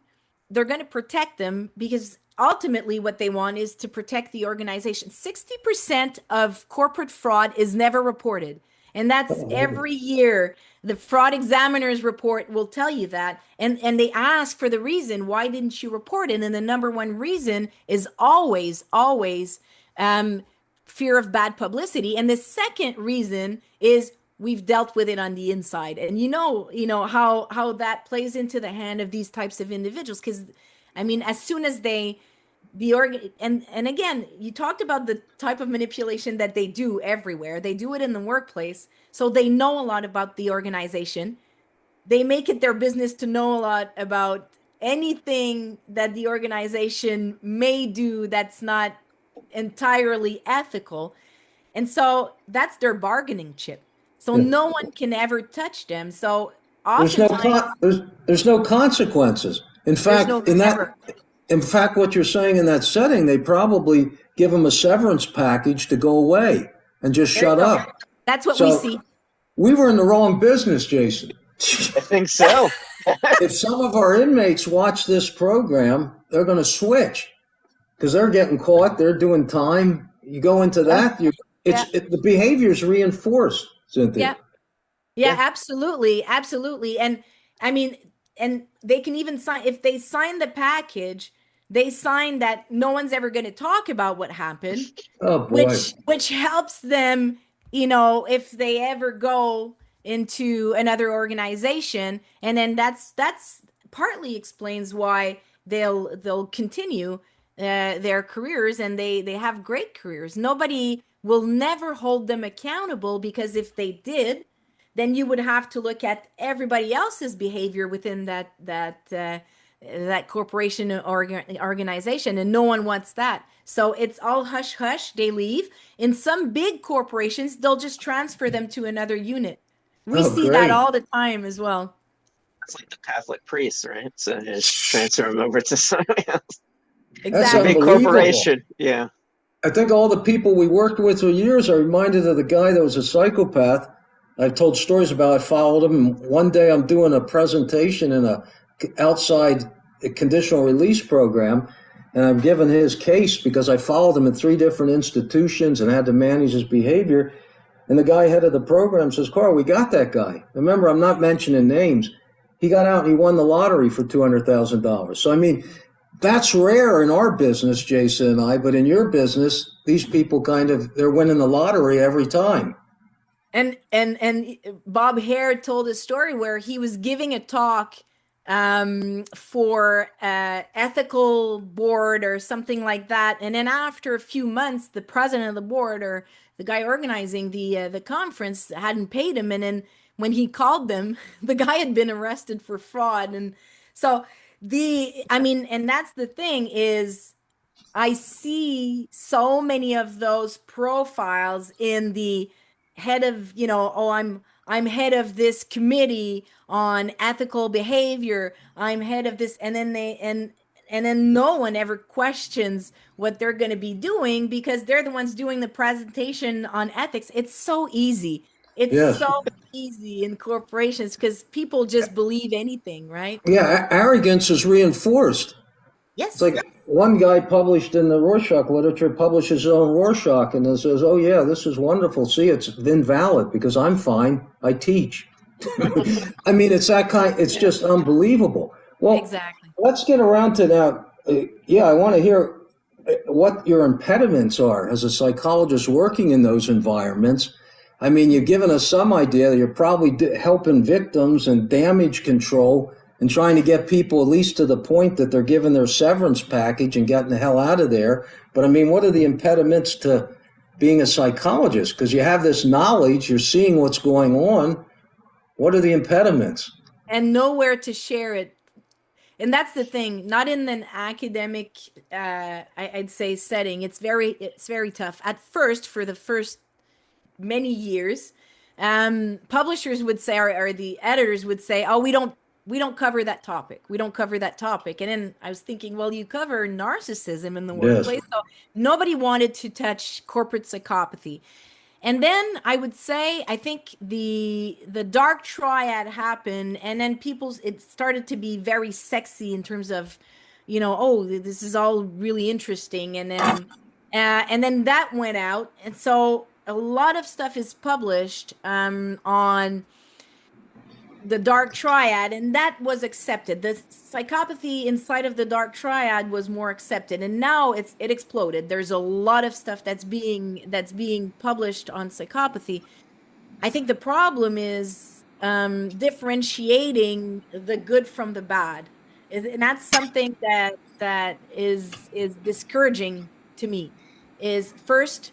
Speaker 3: they're going to protect them, because ultimately what they want is to protect the organization. 60% of corporate fraud is never reported. And that's
Speaker 2: Oh,
Speaker 3: every year. The fraud examiners report will tell you that. And they ask for the reason, why didn't you report it? And then the number one reason is always, always um, fear of bad publicity. And the second reason is we've dealt with it on the inside. And you know how that plays into the hand of these types of individuals. Because I mean, as soon as they the org and again, you talked about the type of manipulation that they do everywhere. They do it in the workplace, so they know a lot about the organization. They make it their business to know a lot about anything that the organization may do that's not entirely ethical. And so that's their bargaining chip. So
Speaker 2: Yeah.
Speaker 3: no one can ever touch them. So
Speaker 2: There's no
Speaker 3: oftentimes
Speaker 2: there's no consequences. In
Speaker 3: there's no
Speaker 2: fact,
Speaker 3: never.
Speaker 2: what you're saying in that setting, they probably give them a severance package to go away and just
Speaker 3: There you
Speaker 2: shut
Speaker 3: go.
Speaker 2: up.
Speaker 3: That's what we
Speaker 2: So
Speaker 3: see.
Speaker 2: we were in the wrong business, Jason.
Speaker 1: I think so.
Speaker 2: If some of our inmates watch this program, they're going to switch because they're getting caught. They're doing time. You go into
Speaker 1: Yeah,
Speaker 2: that,
Speaker 3: Yeah.
Speaker 2: the behavior is reinforced, Cynthia.
Speaker 3: Yeah. Yeah,
Speaker 1: yeah.
Speaker 3: absolutely. Absolutely. And I mean, and they can even sign, if they sign the package, they sign that no one's ever going to talk about what happened,
Speaker 2: Oh boy.
Speaker 3: which helps them, if they ever go into another organization. And then that's partly explains why they'll continue their careers, and they have great careers. Nobody will never hold them accountable, because if they did, then you would have to look at everybody else's behavior within that corporation or organization, and no one wants that. So it's all hush hush. They leave. In some big corporations, they'll just transfer them to another unit. We
Speaker 2: Oh
Speaker 3: see that
Speaker 2: great.
Speaker 3: all the time as well.
Speaker 1: It's like the Catholic priests, right? So just transfer them over to somebody else.
Speaker 2: That's
Speaker 1: It's a big
Speaker 3: Exactly.
Speaker 2: unbelievable.
Speaker 1: corporation. Yeah.
Speaker 2: I think all the people we worked with for years are reminded of the guy that was a psychopath. I've told stories about. I followed him. And one day I'm doing a presentation in a outside conditional release program, and I'm given his case because I followed him in 3 different institutions and had to manage his behavior. And the guy head of the program says, "Carl, we got that guy." Remember, I'm not mentioning names. He got out and he won the lottery for $200,000. So I mean, that's rare in our business, Jason and I, but in your business, these people they're winning the lottery every time.
Speaker 3: And Bob Hare told a story where he was giving a talk for ethical board or something like that, and then after a few months, the president of the board, or the guy organizing the conference, hadn't paid him, and then when he called them, the guy had been arrested for fraud. And so and that's the thing is, I see so many of those profiles in the head of, oh, I'm head of this committee on ethical behavior. I'm head of this, and then and then no one ever questions what they're going to be doing, because they're the ones doing the presentation on ethics. It's so easy. It's
Speaker 2: Yes.
Speaker 3: so easy in corporations because people just believe anything, right?
Speaker 2: Yeah, arrogance is reinforced. It's
Speaker 3: Yes.
Speaker 2: like one guy published in the Rorschach literature, published his own Rorschach, and then says, "Oh yeah, this is wonderful. See, it's invalid because I'm fine. I teach." I mean, it's that kind. It's just unbelievable. Well,
Speaker 3: Exactly.
Speaker 2: let's get around to now. Yeah, I want to hear what your impediments are as a psychologist working in those environments. I mean, you've given us some idea that you're probably helping victims and damage control and trying to get people at least to the point that they're given their severance package and getting the hell out of there. But I mean, what are the impediments to being a psychologist? Because you have this knowledge, you're seeing what's going on. What are the impediments?
Speaker 3: And nowhere to share it. And that's the thing, not in an academic, I'd say, setting. It's very tough at first, for the first many years. Publishers would say, or the editors would say, "Oh, we don't cover that topic. We don't cover that topic." And then I was thinking, well, you cover narcissism in the
Speaker 2: Yes.
Speaker 3: workplace, so nobody wanted to touch corporate psychopathy. And then I would say, I think the dark triad happened, and then it started to be very sexy in terms of, oh, this is all really interesting, and then that went out, and so a lot of stuff is published on the dark triad, and that was accepted. The psychopathy inside of the dark triad was more accepted, and now it exploded. There's a lot of stuff that's being published on psychopathy. I think the problem is differentiating the good from the bad, and that's something that is discouraging to me. Is first,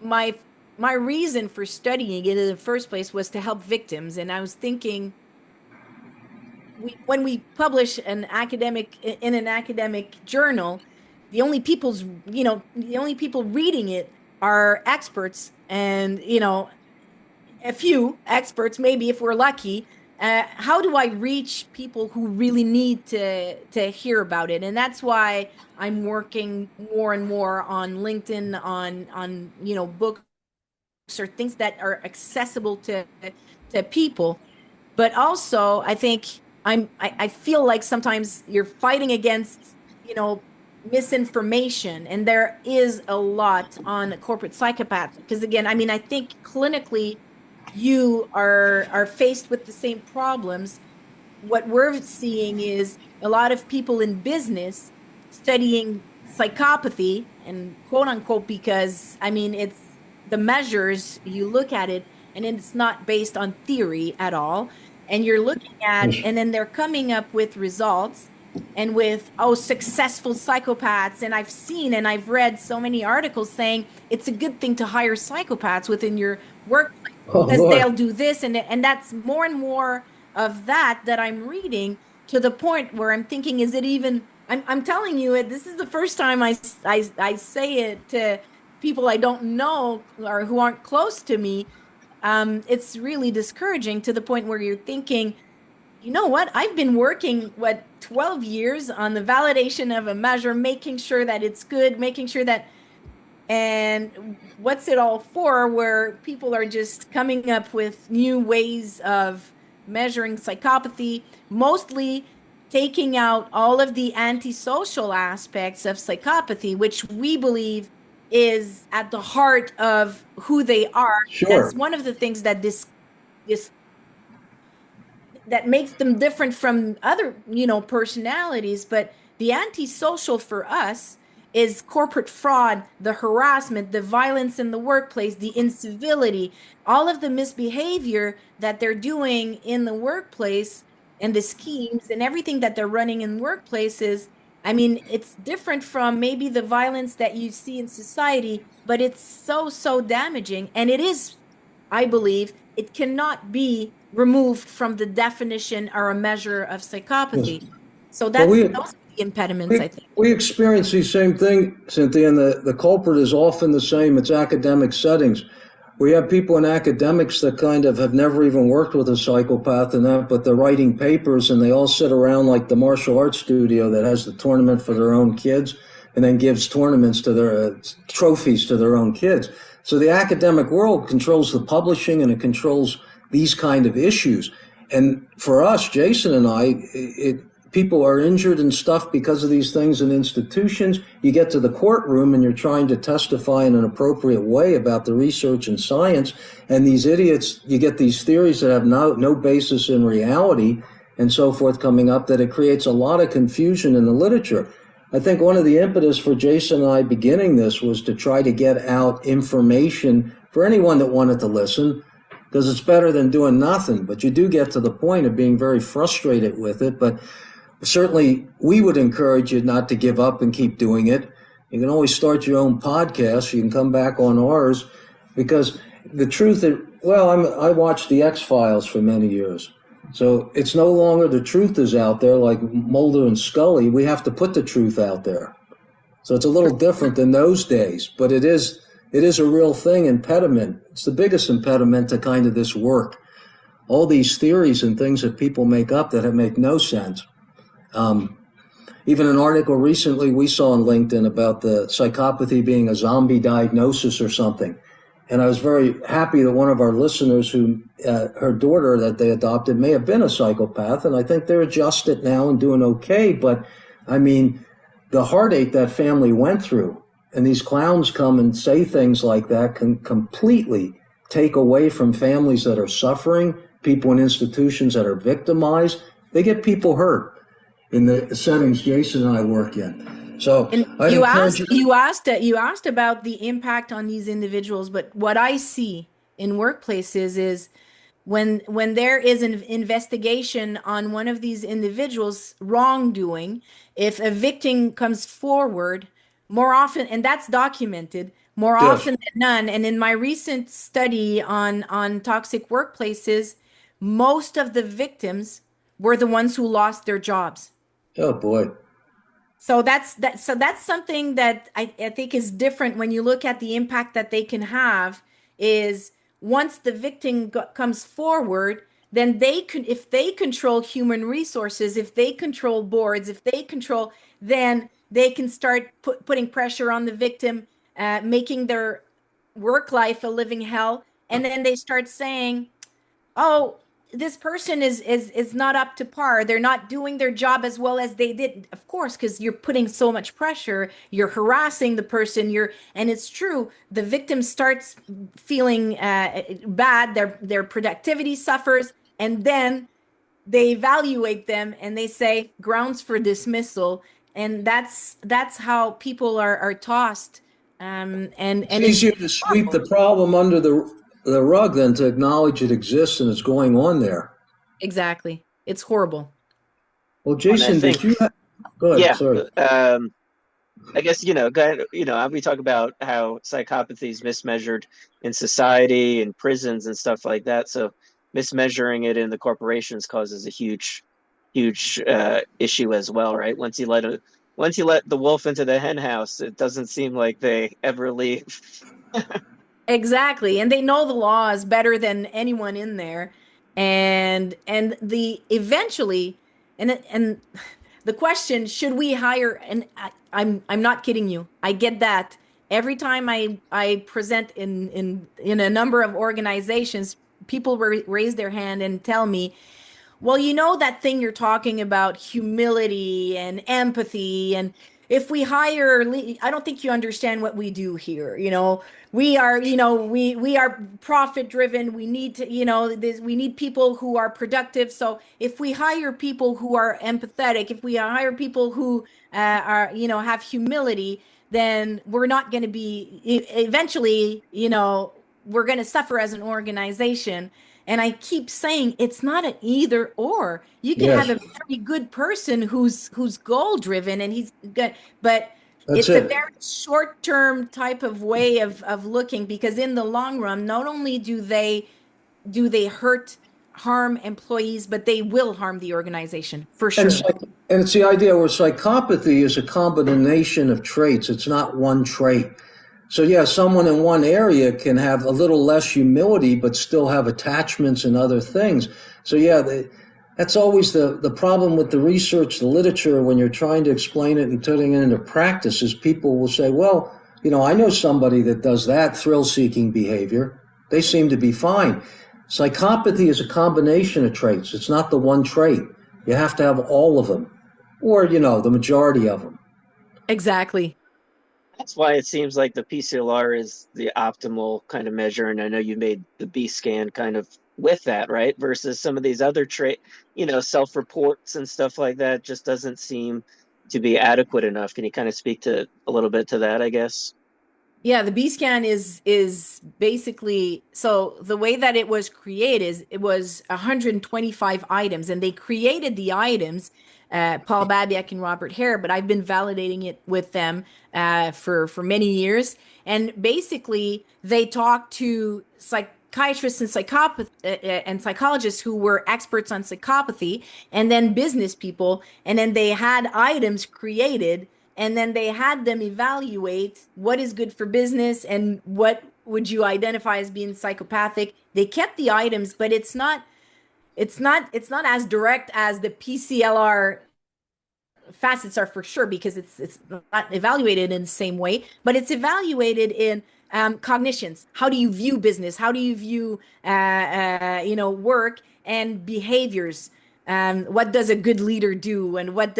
Speaker 3: my my reason for studying it in the first place was to help victims, and I was thinking, when we publish an academic in an academic journal, the only people reading it are experts, and a few experts, maybe if we're lucky. How do I reach people who really need to hear about it? And that's why I'm working more and more on LinkedIn, on books or things that are accessible to people. But also, I think I feel like sometimes you're fighting against, you know, misinformation, and there is a lot on corporate psychopath. Because again, I mean, I think clinically you are faced with the same problems. What we're seeing is a lot of people in business studying psychopathy and quote unquote, because I mean, it's the measures you look at it and it's not based on theory at all. And you're looking at, and then they're coming up with results and with, oh, successful psychopaths. And I've seen and I've read so many articles saying it's a good thing to hire psychopaths within your workplace
Speaker 2: Oh
Speaker 3: because they'll
Speaker 2: Lord.
Speaker 3: do this. And that's more and more of that I'm reading, to the point where I'm thinking, is it even, I'm telling you it, this is the first time I say it to people I don't know or who aren't close to me. It's really discouraging, to the point where you're thinking, you know what? I've been working, 12 years on the validation of a measure, making sure that it's good, making sure that, and what's it all for, where people are just coming up with new ways of measuring psychopathy, mostly taking out all of the antisocial aspects of psychopathy, which we believe is at the heart of who they are. That's
Speaker 2: Sure.
Speaker 3: one of the things that this that makes them different from other, personalities. But the antisocial for us is corporate fraud, the harassment, the violence in the workplace, the incivility, all of the misbehavior that they're doing in the workplace, and the schemes and everything that they're running in workplaces. I mean, it's different from maybe the violence that you see in society, but it's so damaging. And it is, I believe, it cannot be removed from the definition or a measure of
Speaker 2: Yes.
Speaker 3: psychopathy. So
Speaker 2: Well,
Speaker 3: that's those are the impediments, I think.
Speaker 2: we experience the same thing, Cynthia, and the culprit is often the same. It's academic settings. We have people in academics that kind of have never even worked with a psychopath and that, but they're writing papers and they all sit around like the martial arts studio that has the tournament for their own kids and then gives tournaments to their trophies to their own kids. So the academic world controls the publishing and it controls these kind of issues. And for us, Jason and I, people are injured and stuff because of these things in institutions. You get to the courtroom and you're trying to testify in an appropriate way about the research and science. And these idiots, you get these theories that have no basis in reality and so forth coming up, that it creates a lot of confusion in the literature. I think one of the impetus for Jason and I beginning this was to try to get out information for anyone that wanted to listen, because it's better than doing nothing. But you do get to the point of being very frustrated with it. But certainly, we would encourage you not to give up and keep doing it. You can always start your own podcast. You can come back on ours, because the truth is, well, I watched the X-Files for many years. So it's no longer the truth is out there like Mulder and Scully. We have to put the truth out there. So it's a little different than those days, but it is a real thing, impediment. It's the biggest impediment to kind of this work. All these theories and things that people make up that make no sense. Even an article recently we saw on LinkedIn about the psychopathy being a zombie diagnosis or something. And I was very happy that one of our listeners, who her daughter that they adopted may have been a psychopath, and I think they're adjusted now and doing okay. But I mean, the heartache that family went through, and these clowns come and say things like that, can completely take away from families that are suffering, people in institutions that are victimized. They get people hurt in the settings Jason and I work in. So
Speaker 3: And
Speaker 2: I'd encourage you.
Speaker 3: you asked about the impact on these individuals, but what I see in workplaces is when there is an investigation on one of these individuals' wrongdoing, if a victim comes forward, more often, and that's documented more
Speaker 2: Yes.
Speaker 3: often than none, and in my recent study on toxic workplaces, most of the victims were the ones who lost their jobs.
Speaker 2: Oh boy.
Speaker 3: So that's something that I think is different when you look at the impact that they can have is once the victim comes forward, then they can, if they control human resources, if they control boards, if they control, then they can start putting pressure on the victim, making their work life a living hell. And then they start saying, oh, this person is not up to par. They're not doing their job as well as they did. Of course, because you're putting so much pressure, you're harassing the person, and it's true, the victim starts feeling bad, their productivity suffers, and then they evaluate them and they say grounds for dismissal. And that's how people are tossed.
Speaker 2: It's
Speaker 3: And it's
Speaker 2: easier to sweep the
Speaker 3: horrible.
Speaker 2: problem under the rug than to acknowledge it exists and it's going on there.
Speaker 3: Exactly. It's horrible.
Speaker 2: Well,
Speaker 1: And I
Speaker 2: Jason,
Speaker 1: think,
Speaker 2: did you go ahead,
Speaker 1: yeah,
Speaker 2: sorry.
Speaker 1: I guess, we talk about how psychopathy is mismeasured in society and prisons and stuff like that. So mismeasuring it in the corporations causes a huge issue as well, right? Once you let the wolf into the hen house, it doesn't seem like they ever leave.
Speaker 3: Exactly. And they know the laws better than anyone in there. And the eventually and the question, should we hire, and I'm not kidding you. I get that. Every time I present in a number of organizations, people raise their hand and tell me, well, you know that thing you're talking about, humility and empathy. And if we hire, I don't think you understand what we do here. We are profit driven. We need to, we need people who are productive. So if we hire people who are empathetic, if we hire people who are, have humility, then we're not going to be, eventually, we're going to suffer as an organization. And I keep saying it's not an either or. You can have
Speaker 2: Yes,
Speaker 3: a very good person who's goal driven and he's good, but
Speaker 2: that's
Speaker 3: it's a
Speaker 2: it.
Speaker 3: very short term type of way of looking, because in the long run, not only do they harm employees, but they will harm the organization for
Speaker 2: And,
Speaker 3: sure.
Speaker 2: and it's the idea where psychopathy is a combination of traits. It's not one trait. So yeah, someone in one area can have a little less humility, but still have attachments and other things. So yeah, that's always the problem with the research, the literature, when you're trying to explain it and putting it into practice is people will say, well, I know somebody that does that thrill-seeking behavior. They seem to be fine. Psychopathy is a combination of traits. It's not the one trait. You have to have all of them, or, the majority of them.
Speaker 3: Exactly.
Speaker 1: That's why it seems like the PCLR is the optimal kind of measure. And I know you made the B scan kind of with that, right? Versus some of these other self-reports and stuff like that just doesn't seem to be adequate enough. Can you kind of speak to a little bit to that, I guess?
Speaker 3: Yeah, the B scan is basically, so the way that it was created is it was 125 items, and they created the items, Paul Babiak and Robert Hare, but I've been validating it with them for many years. And basically, they talked to psychiatrists and and psychologists who were experts on psychopathy, and then business people, and then they had items created, and then they had them evaluate what is good for business and what would you identify as being psychopathic. They kept the items, but it's not as direct as the PCLR facets are, for sure, because it's not evaluated in the same way, but it's evaluated in cognitions. How do you view business? How do you view work and behaviors? What does a good leader do, and what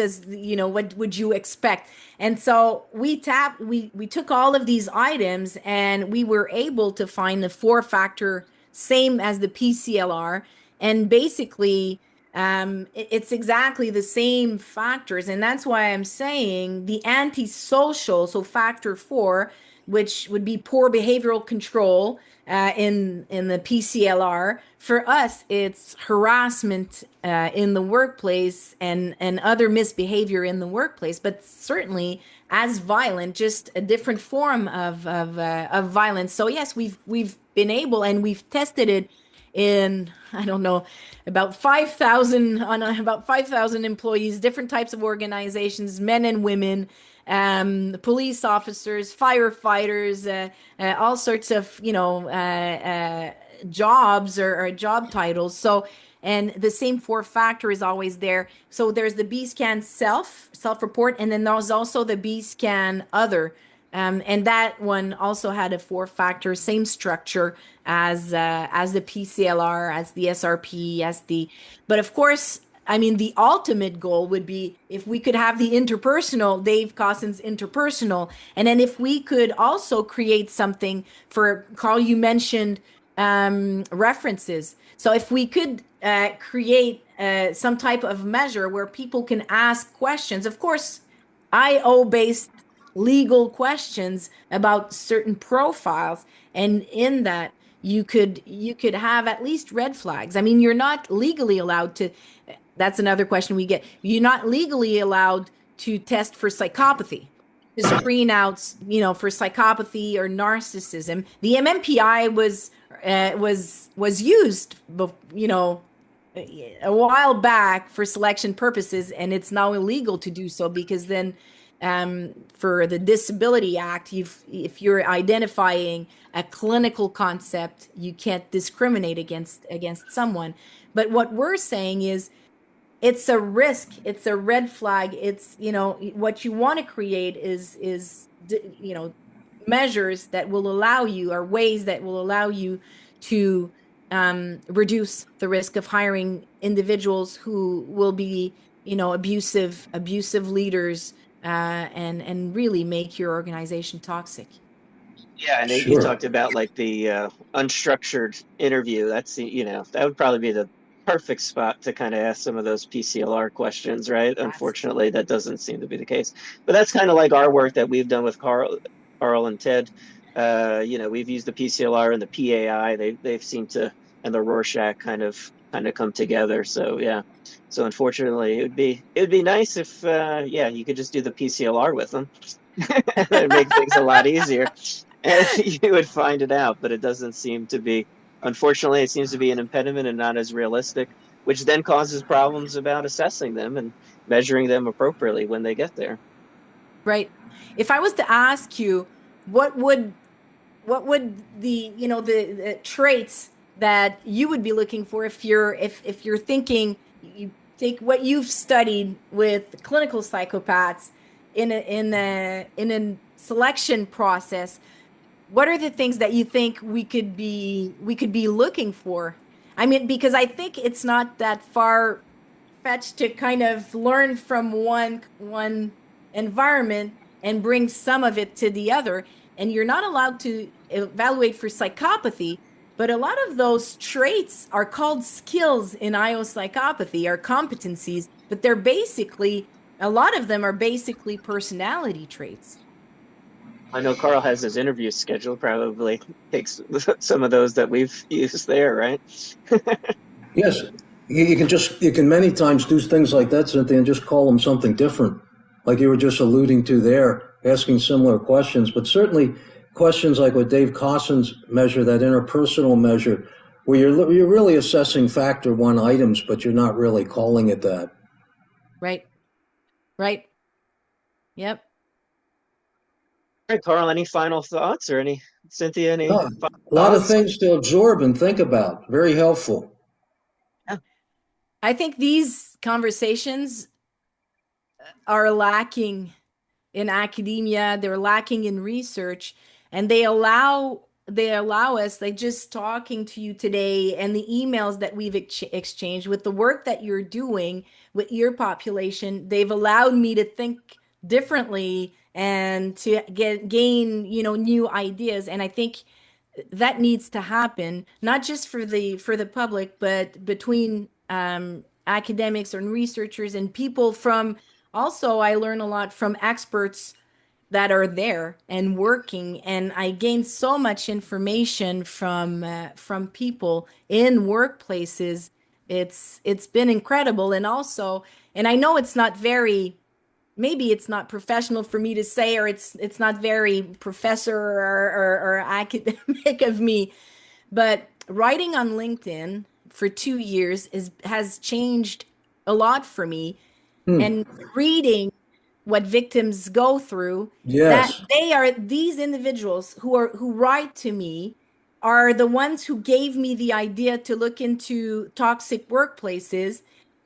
Speaker 3: would you expect? And so we took all of these items, and we were able to find the four factor, same as the PCLR, and basically it's exactly the same factors. And that's why I'm saying the antisocial, so factor four, which would be poor behavioral control in the PCLR. For us, it's harassment in the workplace and other misbehavior in the workplace, but certainly as violent, just a different form of violence. So yes, we've been able, and we've tested it in, I don't know, about 5,000 on about 5,000 employees, different types of organizations, men and women, police officers, firefighters, all sorts of, jobs or job titles. So, and the same four factor is always there. So there's the B scan self-report, and then there's also the B scan other. And that one also had a four factor, same structure as the PCLR, as the SRP, but of course, I mean, the ultimate goal would be if we could have the interpersonal, Dave Cosson's interpersonal, and then if we could also create something for Carl, you mentioned references. So if we could create some type of measure where people can ask questions, of course, IO based legal questions about certain profiles, and in that you could have at least red flags. I mean, you're not legally allowed to, that's another question we get. You're not legally allowed to test for psychopathy, to screen out, for psychopathy or narcissism. The MMPI was used, a while back for selection purposes, and it's now illegal to do so because then, for the Disability Act, if you're identifying a clinical concept, you can't discriminate against someone. But what we're saying is it's a risk, it's a red flag. It's, what you want to create is measures that will allow you, or ways that will allow you to reduce the risk of hiring individuals who will be, abusive leaders, and really make your organization toxic.
Speaker 1: Yeah, and you
Speaker 2: Sure.
Speaker 1: talked about like the unstructured interview. That would probably be the perfect spot to kind of ask some of those PCLR questions, right? Unfortunately, that doesn't seem to be the case. But that's kind of like our work that we've done with Carl and Ted. We've used the PCLR and the PAI. They've seemed to, and the Rorschach kind of come together. So yeah. So unfortunately, it would be nice if you could just do the PCLR with them. It'd make things a lot easier. And you would find it out, but it doesn't seem to be. Unfortunately, it seems to be an impediment and not as realistic, which then causes problems about assessing them and measuring them appropriately when they get there.
Speaker 3: Right. If I was to ask you, what would what would the traits that you would be looking for if you're thinking, you take what you've studied with clinical psychopaths in a selection process, what are the things that you think we could be looking for? I mean, because I think it's not that far fetched to kind of learn from one environment and bring some of it to the other. And you're not allowed to evaluate for psychopathy, but a lot of those traits are called skills in IO psychopathy, are competencies, but they're basically, a lot of them are basically personality traits.
Speaker 1: I know Carl has his interview schedule, probably takes some of those that we've used there, right?
Speaker 2: Yes, you can many times do things like that, Cynthia, and just call them something different, like you were just alluding to there, asking similar questions. But certainly, questions like what Dave Cosson's measure, that interpersonal measure, where you're really assessing factor one items, but you're not really calling it that.
Speaker 3: Right. Right. Yep.
Speaker 1: All right, Carl, any final thoughts or any Cynthia, any
Speaker 2: No,
Speaker 1: final
Speaker 2: a lot of
Speaker 1: thoughts?
Speaker 2: things to absorb and think about. Very helpful.
Speaker 1: Yeah.
Speaker 3: I think these conversations are lacking in academia, they're lacking in research, and they allow us, like just talking to you today and the emails that we've exchanged with the work that you're doing with your population, they've allowed me to think differently and to gain, new ideas. And I think that needs to happen, not just for the public, but between academics and researchers and people from, also I learn a lot from experts that are there and working, and I gain so much information from people in workplaces. It's been incredible. And also, and I know it's not very, maybe it's not professional for me to say, or it's not very professor or academic of me, but writing on LinkedIn for 2 years has changed a lot for me,
Speaker 2: Hmm.
Speaker 3: and reading what victims go through, that
Speaker 2: Yes.
Speaker 3: they are these individuals who write to me are the ones who gave me the idea to look into toxic workplaces.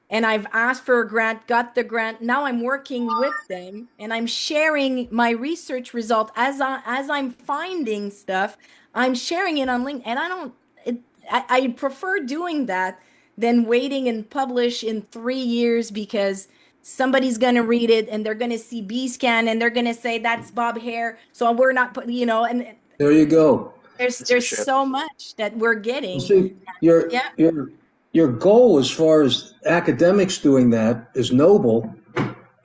Speaker 3: And I've asked for a grant, got the grant. Now I'm working with them and I'm sharing my research result as I'm finding stuff. I'm sharing it on LinkedIn, and I don't. It, I prefer doing that than waiting and publish in 3 years, because somebody's gonna read it and they're gonna see B scan and they're gonna say that's Bob Hare. So we're not put, and
Speaker 2: There you go.
Speaker 1: That's for
Speaker 3: there's
Speaker 1: sure.
Speaker 3: so much that we're
Speaker 2: Well,
Speaker 3: getting.
Speaker 2: see, your
Speaker 3: Yeah.
Speaker 2: your your goal as far as academics doing that is noble,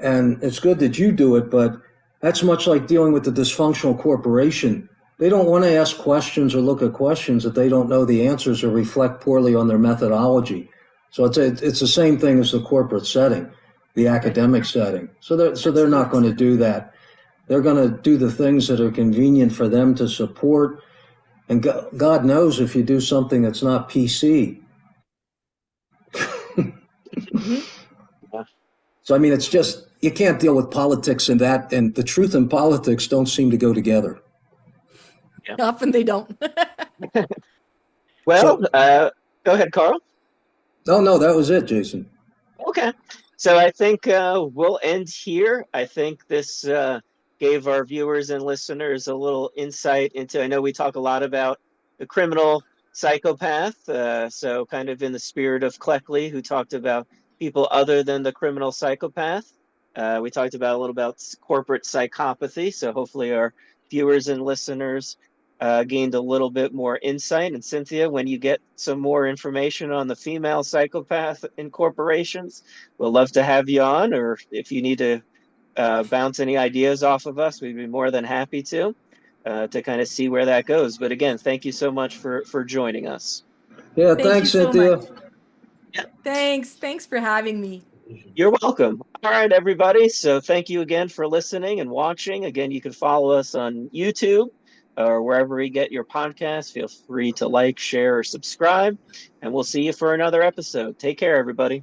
Speaker 2: and it's good that you do it, but that's much like dealing with the dysfunctional corporation. They don't want to ask questions or look at questions that they don't know the answers or reflect poorly on their methodology. So it's the same thing as the corporate setting, the academic setting. So they're not going
Speaker 3: Absolutely.
Speaker 2: to do that. They're going to do the things that are convenient for them to support. And God knows if you do something that's not PC.
Speaker 3: Mhm.
Speaker 1: Yeah.
Speaker 2: So, I mean, it's just, you can't deal with politics and that, and the truth and politics don't seem to go together.
Speaker 1: Yeah.
Speaker 3: Often they don't.
Speaker 1: Well,
Speaker 2: So,
Speaker 1: go ahead, Carl.
Speaker 2: no, no, that was it, Jason.
Speaker 1: Okay. So I think we'll end here. I think this gave our viewers and listeners a little insight into, I know we talk a lot about the criminal psychopath, so kind of in the spirit of Cleckley, who talked about people other than the criminal psychopath. We talked about a little about corporate psychopathy, so hopefully our viewers and listeners gained a little bit more insight. And Cynthia, when you get some more information on the female psychopath in corporations, we'll love to have you on. Or if you need to bounce any ideas off of us, we'd be more than happy to kind of see where that goes. But again, thank you so much for joining us.
Speaker 2: Yeah,
Speaker 3: Thank you
Speaker 2: thanks,
Speaker 3: so much.
Speaker 2: Cynthia.
Speaker 1: Yeah,
Speaker 3: Thanks for having me.
Speaker 1: you're welcome. All right, everybody. So thank you again for listening and watching. Again, you can follow us on YouTube or wherever you get your podcasts. Feel free to like, share, or subscribe, and we'll see you for another episode. Take care, everybody.